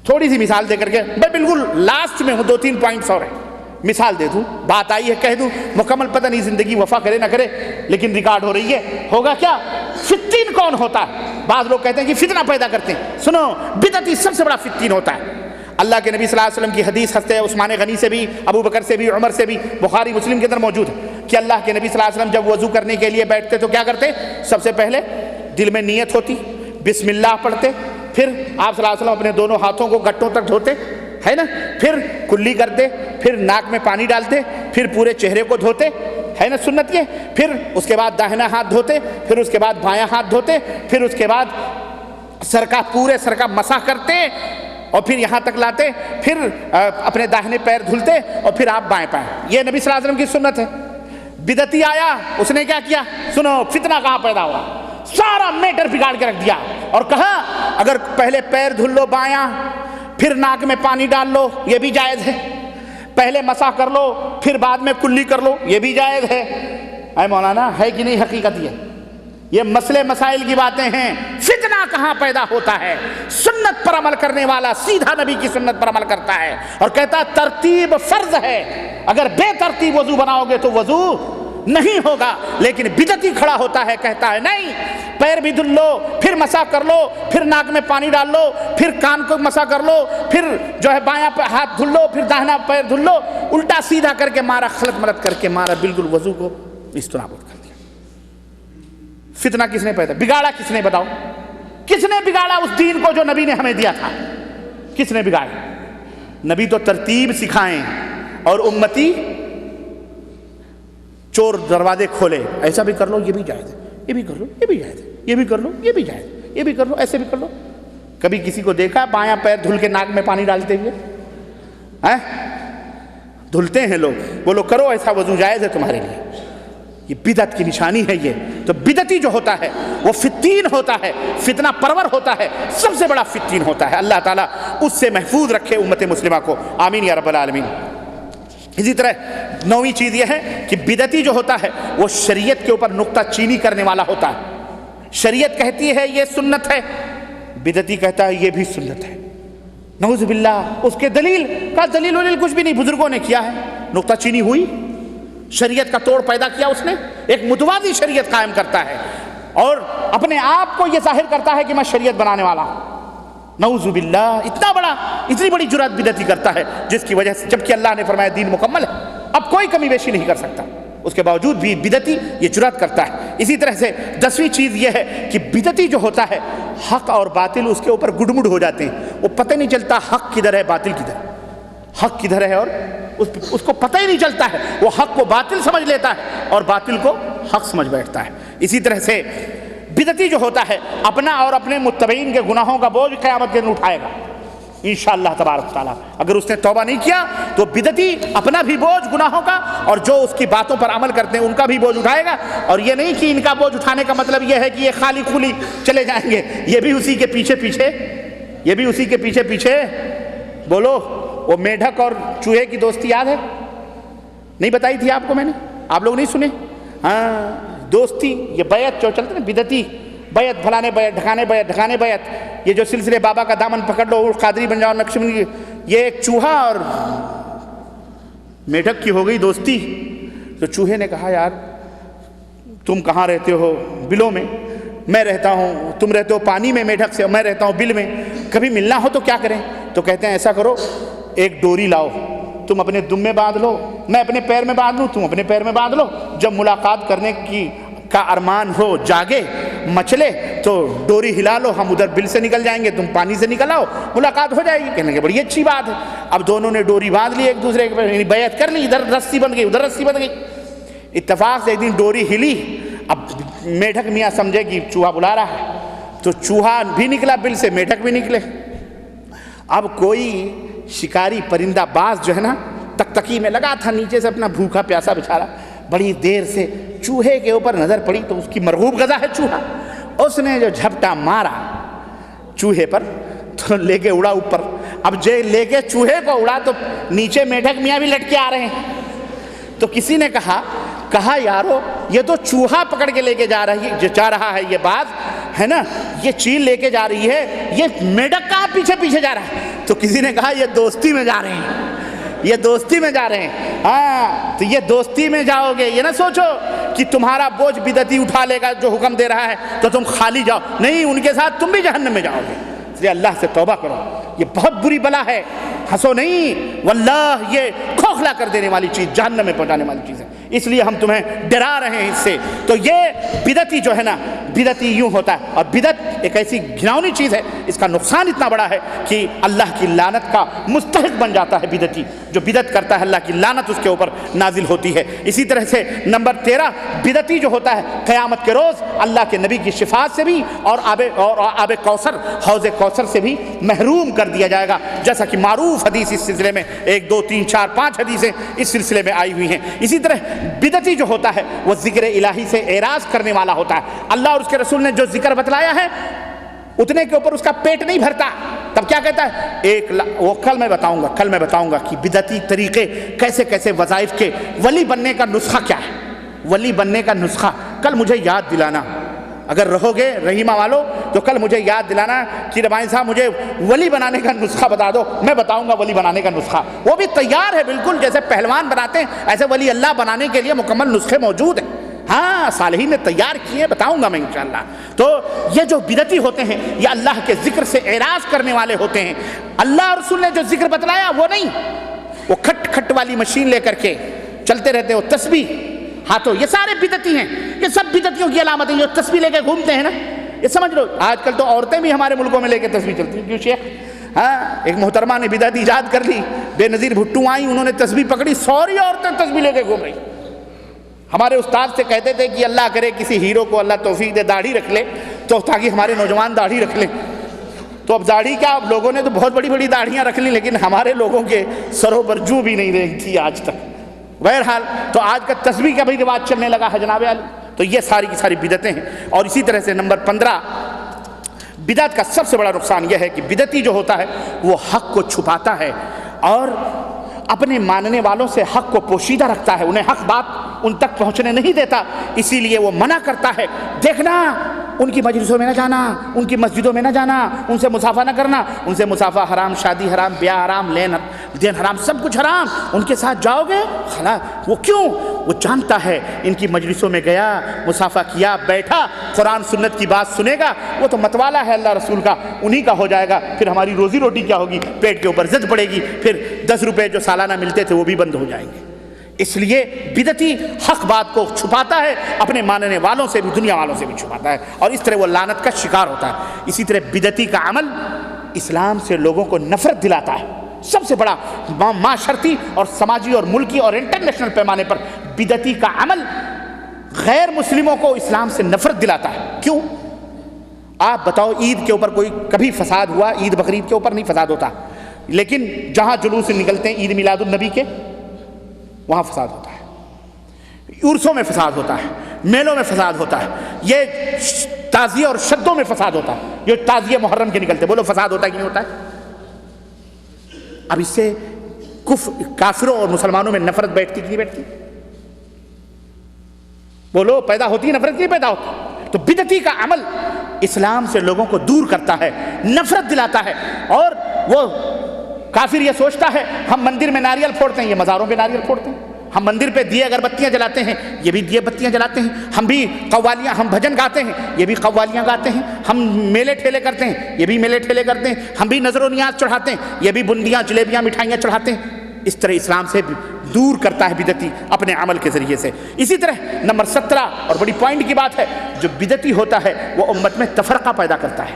تھوڑی سی مثال دے کر کے میں بالکل لاسٹ میں ہوں، 2-3 پوائنٹس اور ہیں، مثال دے دوں، بات آئی ہے کہہ دوں، مکمل پتہ نہیں زندگی وفا کرے نہ کرے لیکن ریکارڈ ہو رہی ہے۔ ہوگا کیا؟ فتین کون ہوتا ہے؟ بعض لوگ کہتے ہیں کہ فتنہ پیدا کرتے ہیں، سنو، بدعتی سب سے بڑا فتین ہوتا ہے۔ اللہ کے نبی صلی اللہ علیہ وسلم کی حدیث حضرت عثمان غنی سے بھی، ابو بکر سے بھی، عمر سے بھی، بخاری مسلم کے اندر موجود ہے کہ اللہ کے نبی صلی اللہ علیہ وسلم جب وضو کرنے کے لیے بیٹھتے تو کیا کرتے؟ سب سے پہلے دل میں نیت ہوتی، بسم اللہ پڑھتے، پھر آپ صلی اللہ علیہ وسلم اپنے دونوں ہاتھوں کو گٹوں تک دھوتے، ہے نا، پھر کلی کرتے، پھر ناک میں پانی ڈالتے، پھر پورے چہرے کو دھوتے، ہے نا سنت یہ. پھر اس کے بعد داہنا ہاتھ دھوتے, پھر اس کے بعد بایاں ہاتھ دھوتے, پھر اس کے بعد سر کا پورے سر کا مسح کرتے اور پھر یہاں تک لاتے, پھر اپنے داہنے پیر دھلتے اور پھر آپ بائیں پائیں. یہ نبی صلی اللہ علیہ وسلم کی سنت ہے. بدعتی آیا, اس نے کیا کیا سنو, فتنہ کہاں پیدا ہوا, سارا میٹر بگاڑ کے رکھ دیا اور کہا اگر پہلے پیر دھل لو بایاں, پھر ناک میں پانی ڈال لو, یہ بھی جائز ہے. پہلے مسح کر لو پھر بعد میں کلی کر لو, یہ بھی جائز ہے. اے مولانا, ہے کہ نہیں حقیقت یہ مسئلے مسائل کی باتیں ہیں. فتنہ کہاں پیدا ہوتا ہے؟ سنت پر عمل کرنے والا سیدھا نبی کی سنت پر عمل کرتا ہے اور کہتا ترتیب فرض ہے. اگر بے ترتیب وضو بناؤ گے تو وضو نہیں ہوگا. لیکن بدعتی کھڑا ہوتا ہے, کہتا ہے نہیں, پیر بھی دھل لو, پھر مسح کر لو, پھر ناک میں پانی ڈال لو, پھر کان کو مسح کر لو, پھر جو ہے بایاں ہاتھ دھل لو, پھر داہنا پیر دھل لو. الٹا سیدھا کر کے مارا, خلط ملط کر کے مارا, بالکل وضو کو استنابود کر دیا. فتنہ کس نے پیدا بگاڑا؟ کس نے بتاؤ, کس نے بگاڑا اس دین کو جو نبی نے ہمیں دیا تھا؟ کس نے بگاڑا؟ نبی تو ترتیب سکھائیں اور امتی چور دروازے کھولے, ایسا بھی کر لو, یہ بھی جائز ہے, یہ بھی کر لو, یہ بھی جائز ہے, یہ بھی کر لو, یہ بھی جائز ہے, یہ بھی کر لو, ایسے بھی کر لو. کبھی کسی کو دیکھا بایاں پیر دھل کے ناک میں پانی ڈالتے ہوئے؟ دھلتے ہیں لوگ, بولو کرو ایسا, وضو جائز ہے تمہارے لیے. یہ بدعت کی نشانی ہے. یہ تو بدعتی جو ہوتا ہے وہ فتین ہوتا ہے, فتنہ پرور ہوتا ہے, سب سے بڑا فتین ہوتا ہے. اللہ تعالیٰ اس سے محفوظ رکھے امت مسلمہ کو, آمین یا رب العالمین. اسی طرح 9ویں چیز یہ ہے کہ بدعتی جو ہوتا ہے وہ شریعت کے اوپر نکتہ چینی کرنے والا ہوتا ہے. شریعت کہتی ہے یہ سنت ہے, بدعتی کہتا ہے یہ بھی سنت ہے. نعوذ باللہ. اس کے دلیل کا دلیل کچھ بھی نہیں, بزرگوں نے کیا ہے, نکتہ چینی ہوئی, شریعت کا توڑ پیدا کیا اس نے, ایک متوازی شریعت قائم کرتا ہے اور اپنے آپ کو یہ ظاہر کرتا ہے کہ میں شریعت بنانے والا ہوں. نعوذ باللہ. اتنی بڑی جرات بدعتی کرتا ہے جس کی وجہ سے, جبکہ اللہ نے فرمایا دین مکمل ہے, اب کوئی کمی بیشی نہیں کر سکتا, اس کے باوجود بھی بدعتی یہ جرات کرتا ہے. اسی طرح سے 10ویں چیز یہ ہے کہ بدعتی جو ہوتا ہے حق اور باطل اس کے اوپر گڈمڈ ہو جاتے ہیں, وہ پتہ نہیں چلتا حق کدھر ہے باطل کدھر, حق کدھر ہے, اور اس کو پتہ ہی نہیں چلتا ہے. وہ حق کو باطل سمجھ لیتا ہے اور باطل کو حق سمجھ بیٹھتا ہے. اسی طرح سے بدعتی جو ہوتا ہے اپنا اور اپنے متبعین کے گناہوں کا بوجھ قیامت کے دن اٹھائے گا انشاءاللہ تبارک تعالیٰ. اگر اس نے توبہ نہیں کیا تو بدعتی اپنا بھی بوجھ گناہوں کا اور جو اس کی باتوں پر عمل کرتے ہیں ان کا بھی بوجھ اٹھائے گا. اور یہ نہیں کہ ان کا بوجھ اٹھانے کا مطلب یہ ہے کہ یہ خالی کھلی چلے جائیں گے, یہ بھی اسی کے پیچھے پیچھے, یہ بھی اسی کے پیچھے پیچھے. بولو, وہ میڈک اور چوہے کی دوستی یاد ہے؟ نہیں بتائی تھی آپ کو میں نے, آپ لوگ نہیں سنے؟ ہاں, دوستی, یہ بیعت جو چلتے نا بدعتی, بیعت پھلانے بیعت ڈھکانے بیعت ڈھکانے بیعت, یہ جو سلسلے بابا کا دامن پکڑ لو قادری بن جاؤ نقشبندی, یہ ایک چوہا اور میڈک کی ہو گئی دوستی. تو چوہے نے کہا یار تم کہاں رہتے ہو؟ بلوں میں. میں رہتا ہوں, تم رہتے ہو پانی میں میڈک سے, میں رہتا ہوں بل میں, کبھی ملنا ہو تو کیا کریں؟ تو کہتے ہیں ایسا کرو, ایک ڈوری لاؤ, تم اپنے دم میں باندھ لو, میں اپنے پیر میں باندھ لوں, تم اپنے پیر میں باندھ لو. جب ملاقات کرنے کا ارمان ہو, جاگے, مچلے, تو ڈوری ہلا لو, ہم ادھر بل سے نکل جائیں گے, تم پانی سے نکل آؤ, ملاقات ہو جائے گی. کہنے کے بڑی اچھی بات ہے. اب دونوں نے ڈوری باندھ لی ایک دوسرے کے, بیعت کر لی, ادھر رسی بن گئی ادھر رسی بن گئی. اتفاق سے ایک دن ڈوری ہلی. اب میڈک میاں سمجھے کہ چوہا بلا رہا ہے, تو چوہا بھی نکلا بل سے, میڈک بھی نکلے. اب کوئی شکاری پرندہ باز جو ہے نا تکتکی میں لگا تھا, نیچے سے اپنا بھوکا پیاسا بیچارہ, بڑی دیر سے چوہے کے اوپر نظر پڑی, تو اس کی مرغوب غذا ہے چوہا. اس نے جو جھپٹا مارا چوہے پر تو لے کے اڑا اوپر. اب جو لے کے چوہے کو اڑا تو نیچے میڈک میاں بھی لٹکے آ رہے ہیں. تو کسی نے کہا یارو یہ تو چوہا پکڑ کے لے کے جا رہا ہے, یہ باز ہے نا, یہ چیل لے کے جا رہی ہے, یہ میڈک کہاں پیچھے پیچھے جا رہا ہے؟ تو کسی نے کہا یہ دوستی میں جا رہے ہیں, یہ دوستی میں جا رہے ہیں. ہاں, تو یہ دوستی میں جاؤ گے, یہ نہ سوچو کہ تمہارا بوجھ بدعتی اٹھا لے گا جو حکم دے رہا ہے تو تم خالی جاؤ, نہیں, ان کے ساتھ تم بھی جہنم میں جاؤ گے. اس لیے اللہ سے توبہ کرو, یہ بہت بری بلا ہے, ہنسو نہیں, واللہ یہ کھوکھلا کر دینے والی چیز, جہنم میں پہنچانے والی چیز ہے. اس لیے ہم تمہیں ڈرا رہے ہیں اس سے. تو یہ بدعتی جو ہے نا, بدعتی یوں ہوتا ہے, اور بدعت ایک ایسی گھناؤنی چیز ہے، اس کا نقصان اتنا بڑا ہے کہ اللہ کی لعنت کا مستحق بن جاتا ہے بدعتی۔ جو بدعت کرتا ہے اللہ کی لعنت اس کے اوپر نازل ہوتی ہے۔ اسی طرح سے نمبر 13، بدعتی جو ہوتا ہے قیامت کے روز اللہ کے نبی کی شفاعت سے بھی اور آب کوثر، حوض کوثر سے بھی محروم کر دیا جائے گا، جیسا کہ معروف حدیث اس سلسلے میں 1 2 3 4 5 حدیثیں اس سلسلے میں آئی ہوئی ہیں۔ اسی طرح بدعتی جو ہوتا ہے وہ ذکر الہی سے اعراض کرنے والا ہوتا ہے۔ اللہ اور اس کے رسول نے جو ذکر بتلایا ہے اتنے کے اوپر اس کا پیٹ نہیں بھرتا، تب کیا کہتا ہے وہ کل میں بتاؤں گا کہ بدعتی طریقے کیسے کیسے وظائف کے ولی بننے کا نسخہ کیا ہے، ولی بننے کا نسخہ کل مجھے یاد دلانا، اگر رہو گے رحیمہ والو تو کل مجھے یاد دلانا کہ ربانی صاحب مجھے ولی بنانے کا نسخہ بتا دو، میں بتاؤں گا ولی بنانے کا نسخہ۔ وہ بھی تیار ہے بالکل، جیسے پہلوان بناتے ہیں ایسے ولی اللہ بنانے کے لیے مکمل نسخے موجود ہیں۔ ہاں صالحین نے تیار کیے، بتاؤں گا میں انشاءاللہ۔ تو یہ جو بدعتی ہوتے ہیں یہ اللہ کے ذکر سے اعراض کرنے والے ہوتے ہیں۔ اللہ اور رسول نے جو ذکر بتلایا وہ نہیں، وہ کھٹ کھٹ والی مشین لے کر کے چلتے رہتے ہو، تسبیح، ہاں تو یہ سارے بدعتی ہیں، یہ سب بدعتیوں کی علامت ہے۔ یہ تسبیح لے کے گھومتے ہیں نا، یہ سمجھ لو آج کل تو عورتیں بھی ہمارے ملکوں میں لے کے تسبیح چلتی ہیں۔ کیوں شیخ؟ ہاں ایک محترمہ نے بدعت ایجاد کر لی، بے نظیر بھٹو آئیں، انہوں نے تسبیح پکڑی، سوری عورتیں تسبیح لے کے گھوم رہی۔ ہمارے استاد سے کہتے تھے کہ اللہ کرے کسی ہیرو کو اللہ توفیق دے داڑھی رکھ لے تو تاکہ ہمارے نوجوان داڑھی رکھ لیں۔ تو اب داڑھی کیا، اب لوگوں نے تو بہت بڑی بڑی داڑھیاں رکھ لی لیکن ہمارے لوگوں کے سروں پر جو بھی نہیں رہی تھی آج تک۔ بہرحال تو آج کا تسبیح کا بھی رواج چلنے لگا ہے جناب علی۔ تو یہ ساری کی ساری بدعتیں ہیں۔ اور اسی طرح سے نمبر 15، بدعت کا سب سے بڑا نقصان یہ ہے کہ بدعتی جو ہوتا ہے وہ حق کو چھپاتا ہے اور اپنے ماننے والوں سے حق کو پوشیدہ رکھتا ہے، انہیں حق بات ان تک پہنچنے نہیں دیتا، اسی لیے وہ منع کرتا ہے، دیکھنا ان کی مجلسوں میں نہ جانا، ان کی مسجدوں میں نہ جانا، ان سے مسافہ نہ کرنا، ان سے مسافہ حرام، شادی حرام، بیاہ حرام، لین دین حرام، سب کچھ حرام، ان کے ساتھ جاؤ گے خلاص۔ وہ کیوں؟ وہ جانتا ہے ان کی مجلسوں میں گیا، مسافہ کیا، بیٹھا، قرآن سنت کی بات سنے گا، وہ تو متوالا ہے اللہ رسول کا، انہی کا ہو جائے گا، پھر ہماری روزی روٹی کیا ہوگی، پیٹ کے اوپر زد پڑے گی، پھر 10 روپے جو سالانہ ملتے تھے وہ بھی بند ہو جائیں گے۔ اس لیے بدعتی حق بات کو چھپاتا ہے، اپنے ماننے والوں سے بھی، دنیا والوں سے بھی چھپاتا ہے، اور اس طرح وہ لعنت کا شکار ہوتا ہے۔ اسی طرح بدعتی کا عمل اسلام سے لوگوں کو نفرت دلاتا ہے۔ سب سے بڑا معاشرتی اور سماجی اور ملکی اور انٹرنیشنل پیمانے پر بدعتی کا عمل غیر مسلموں کو اسلام سے نفرت دلاتا ہے۔ کیوں؟ آپ بتاؤ، عید کے اوپر کوئی کبھی فساد ہوا؟ عید بقرعید کے اوپر نہیں فساد ہوتا، لیکن جہاں جلوس نکلتے ہیں عید میلاد النبی کے، وہاں فساد ہوتا ہے، عرسوں میں فساد ہوتا ہے، میلوں میں فساد ہوتا ہے، یہ تعزیے اور شدوں میں فساد ہوتا ہے، یہ تعزیے محرم کے نکلتے، بولو فساد ہوتا ہے کہ نہیں ہوتا ہے؟ اب اس سے کافروں اور مسلمانوں میں نفرت بیٹھتی کہ نہیں بیٹھتی؟ بولو پیدا ہوتی ہے نفرت کی نہیں پیدا ہوتی؟ تو بدعتی کا عمل اسلام سے لوگوں کو دور کرتا ہے، نفرت دلاتا ہے، اور وہ کافر یہ سوچتا ہے ہم مندر میں ناریل پھوڑتے ہیں، یہ مزاروں پہ ناریل پھوڑتے ہیں، ہم مندر پہ دیے اگربتیاں جلاتے ہیں، یہ بھی دیے بتیاں جلاتے ہیں، ہم بھی قوالیاں، ہم بھجن گاتے ہیں، یہ بھی قوالیاں گاتے ہیں، ہم میلے ٹھیلے کرتے ہیں، یہ بھی میلے ٹھیلے کرتے ہیں، ہم بھی نظر و نیاز چڑھاتے ہیں، یہ بھی بندیاں، جلیبیاں، مٹھائیاں چڑھاتے ہیں۔ اس طرح اسلام سے دور کرتا ہے بدعتی اپنے عمل کے ذریعے سے۔ اسی طرح نمبر 17 اور بڑی پوائنٹ کی بات ہے، جو بدعتی ہوتا ہے وہ امت میں تفرقہ پیدا کرتا ہے۔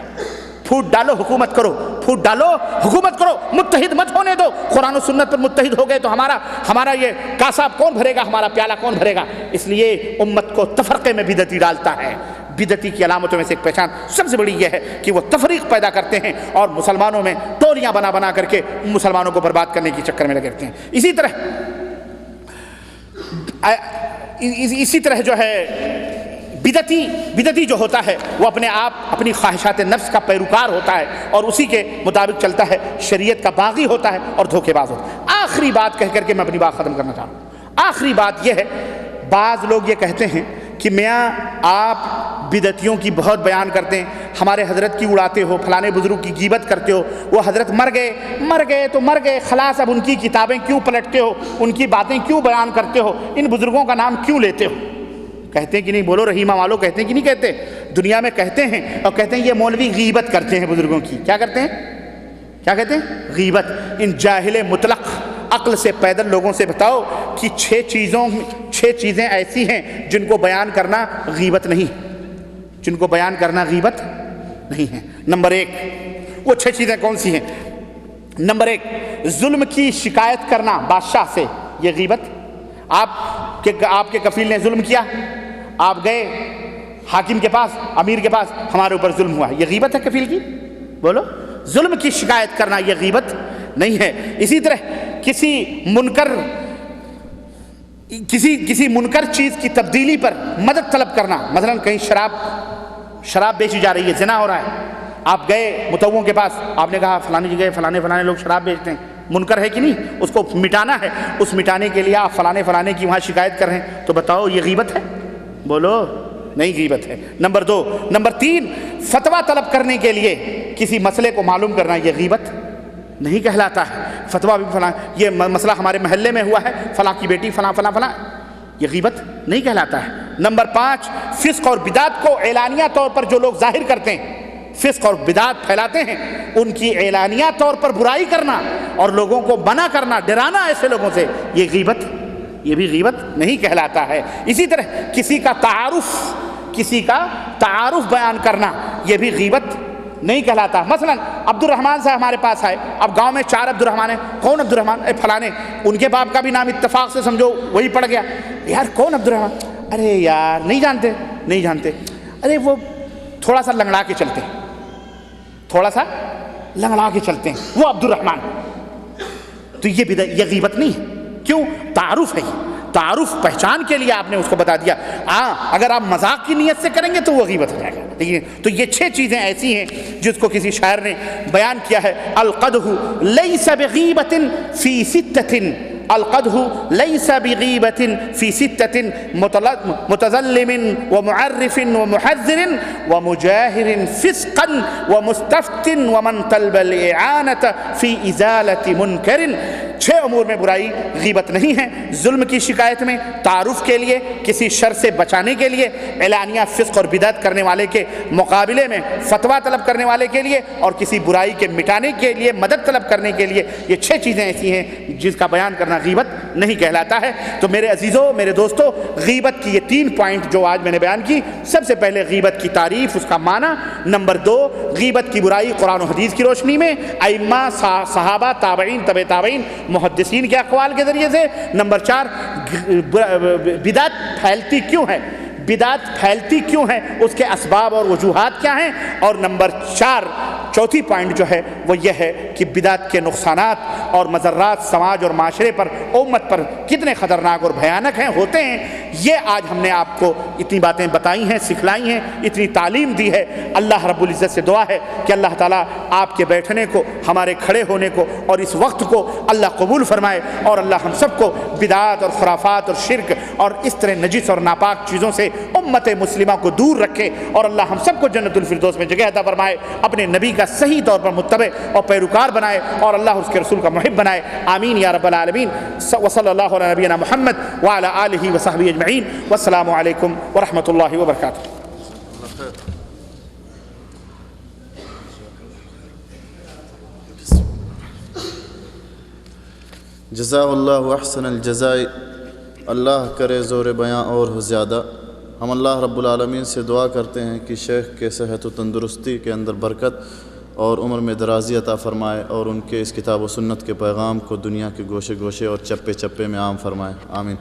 پھوٹ ڈالو حکومت کرو، پھوٹ ڈالو حکومت کرو، متحد مت ہونے دو۔ قرآن و سنت پر متحد ہو گئے تو ہمارا یہ کاسا کون بھرے گا، ہمارا پیالہ کون بھرے گا؟ اس لیے امت کو تفرقے میں بدعتی ڈالتا ہے۔ بدعتی کی علامتوں میں سے ایک پہچان سب سے بڑی یہ ہے کہ وہ تفریق پیدا کرتے ہیں اور مسلمانوں میں ٹولیاں بنا بنا کر کے مسلمانوں کو برباد کرنے کے چکر میں لگے رہتے ہیں۔ اسی طرح جو ہے بدعتی جو ہوتا ہے وہ اپنے آپ اپنی خواہشات نفس کا پیروکار ہوتا ہے اور اسی کے مطابق چلتا ہے، شریعت کا باغی ہوتا ہے اور دھوکے باز ہوتا ہے۔ آخری بات کہہ کر کے میں اپنی بات ختم کرنا چاہتا ہوں۔ آخری بات یہ ہے، بعض لوگ یہ کہتے ہیں کہ میاں آپ بدعتیوں کی بہت بیان کرتے ہیں، ہمارے حضرت کی اڑاتے ہو، فلانے بزرگ کی غیبت کرتے ہو، وہ حضرت مر گئے تو مر گئے خلاص، اب ان کی کتابیں کیوں پلٹتے ہو، ان کی باتیں کیوں بیان کرتے ہو، ان بزرگوں کا نام کیوں لیتے ہو؟ کہتے ہیں کہ نہیں؟ بولو رحیمہ والوں کہتے ہیں کہ نہیں کہتے؟ دنیا میں کہتے ہیں، اور کہتے ہیں یہ مولوی غیبت کرتے ہیں بزرگوں کی۔ کیا کرتے ہیں؟ کیا کہتے ہیں؟ غیبت۔ ان جاہل مطلق عقل سے پیدل لوگوں سے بتاؤ کہ 6 چیزیں ایسی ہیں جن کو بیان کرنا غیبت نہیں، جن کو بیان کرنا غیبت نہیں ہے۔ نمبر ایک، وہ 6 چیزیں کون سی ہیں؟ نمبر ایک، ظلم کی شکایت کرنا بادشاہ سے، یہ غیبت۔ آپ کے کفیل نے ظلم کیا، آپ گئے حاکم کے پاس، امیر کے پاس، ہمارے اوپر ظلم ہوا، یہ غیبت ہے کفیل کی؟ بولو، ظلم کی شکایت کرنا یہ غیبت نہیں ہے۔ اسی طرح کسی منکر چیز کی تبدیلی پر مدد طلب کرنا، مثلا کہیں شراب بیچی جا رہی ہے، زنا ہو رہا ہے، آپ گئے متووں کے پاس، آپ نے کہا فلانی جگہ فلانے لوگ شراب بیچتے ہیں، منکر ہے کہ نہیں، اس کو مٹانا ہے، اس مٹانے کے لیے آپ فلانے کی وہاں شکایت کر رہے ہیں، تو بتاؤ یہ غیبت ہے؟ بولو، نہیں غیبت ہے۔ نمبر 2، نمبر 3، فتویٰ طلب کرنے کے لیے کسی مسئلے کو معلوم کرنا، یہ غیبت نہیں کہلاتا ہے۔ فتویٰ بھی فلاں، یہ مسئلہ ہمارے محلے میں ہوا ہے، فلاں کی بیٹی فلاں، یہ غیبت نہیں کہلاتا ہے۔ نمبر 5، فسق اور بدعت کو اعلانیہ طور پر جو لوگ ظاہر کرتے ہیں، فسق اور بدعت پھیلاتے ہیں، ان کی اعلانیہ طور پر برائی کرنا اور لوگوں کو منع کرنا، ڈرانا ایسے لوگوں سے، یہ بھی غیبت نہیں کہلاتا ہے۔ اسی طرح کسی کا تعارف بیان کرنا، یہ بھی غیبت نہیں کہلاتا۔ مثلا عبد الرحمن صاحب ہمارے پاس آئے، اب گاؤں میں 4 عبد الرحمن ہیں، کون عبد الرحمن؟ فلانے، ان کے باپ کا بھی نام اتفاق سے سمجھو وہی پڑ گیا، یار کون عبد الرحمن؟ ارے یار نہیں جانتے، ارے وہ تھوڑا سا لنگڑا کے چلتے ہیں، وہ عبد الرحمن، تو یہ غیبت نہیں ہے۔ کیوں؟ تعارف ہے، تعارف پہچان کے لیے آپ نے اس کو بتا دیا۔ اگر آپ مذاق کی نیت سے کریں گے تو وہ غیبت ہو جائے گا۔ تو یہ 6 چیزیں ایسی ہیں جس کو کسی شاعر نے بیان کیا ہے، القدح لیس بغیبۃ فی 6، القدح لیس بغیبۃ فی 6، متظلم ومعرف ومحذر ومجاہر فسقا ومستفت ومن طلب الاعانۃ فی ازالۃ منکر۔ 6 امور میں برائی غیبت نہیں ہے، ظلم کی شکایت میں، تعارف کے لیے، کسی شر سے بچانے کے لیے، اعلانیہ فسق اور بدعت کرنے والے کے مقابلے میں فتویٰ طلب کرنے والے کے لیے، اور کسی برائی کے مٹانے کے لیے مدد طلب کرنے کے لیے۔ یہ 6 چیزیں ایسی ہیں جس کا بیان کرنا غیبت نہیں کہلاتا ہے۔ تو میرے عزیزوں، میرے دوستوں، غیبت کی یہ 3 پوائنٹ جو آج میں نے بیان کی، سب سے پہلے غیبت کی تعریف، اس کا معنی۔ نمبر 2، غیبت کی برائی قرآن و حدیث کی روشنی میں، ائمہ، صحابہ، تابعین، تبع تابعین، محدثین کے اقوال کے ذریعے سے۔ نمبر 4، بدعت پھیلتی کیوں ہے، اس کے اسباب اور وجوہات کیا ہیں۔ اور نمبر 4، چوتھی پوائنٹ جو ہے وہ یہ ہے کہ بدعت کے نقصانات اور مضرات سماج اور معاشرے پر، امت پر کتنے خطرناک اور بھیانک ہوتے ہیں۔ یہ آج ہم نے آپ کو اتنی باتیں بتائی ہیں، سکھلائی ہیں، اتنی تعلیم دی ہے۔ اللہ رب العزت سے دعا ہے کہ اللہ تعالیٰ آپ کے بیٹھنے کو، ہمارے کھڑے ہونے کو اور اس وقت کو اللہ قبول فرمائے، اور اللہ ہم سب کو بدعات اور خرافات اور شرک اور اس طرح نجس اور ناپاک چیزوں سے امت مسلمہ کو دور رکھے، اور اللہ ہم سب کو جنت الفردوس میں جگہ عطا فرمائے، اپنے نبی کا صحیح طور پر متبع اور پیروکار بنائے، اور اللہ اس کے رسول کا محب بنائے۔ آمین یا رب العالمین۔ وصلی اللہ علی نبینا محمد وعلی آلہ وصحبہ اجمعین، والسلام علیکم ورحمۃ اللہ وبرکاتہ۔ جزا اللہ احسن الجزاء، اللہ کرے زور بیاں اور ہو زیادہ۔ ہم اللہ رب العالمین سے دعا کرتے ہیں کہ شیخ کے صحت و تندرستی کے اندر برکت اور عمر میں درازی عطا فرمائے، اور ان کے اس کتاب و سنت کے پیغام کو دنیا کے گوشے گوشے اور چپے چپے میں عام فرمائے۔ آمین۔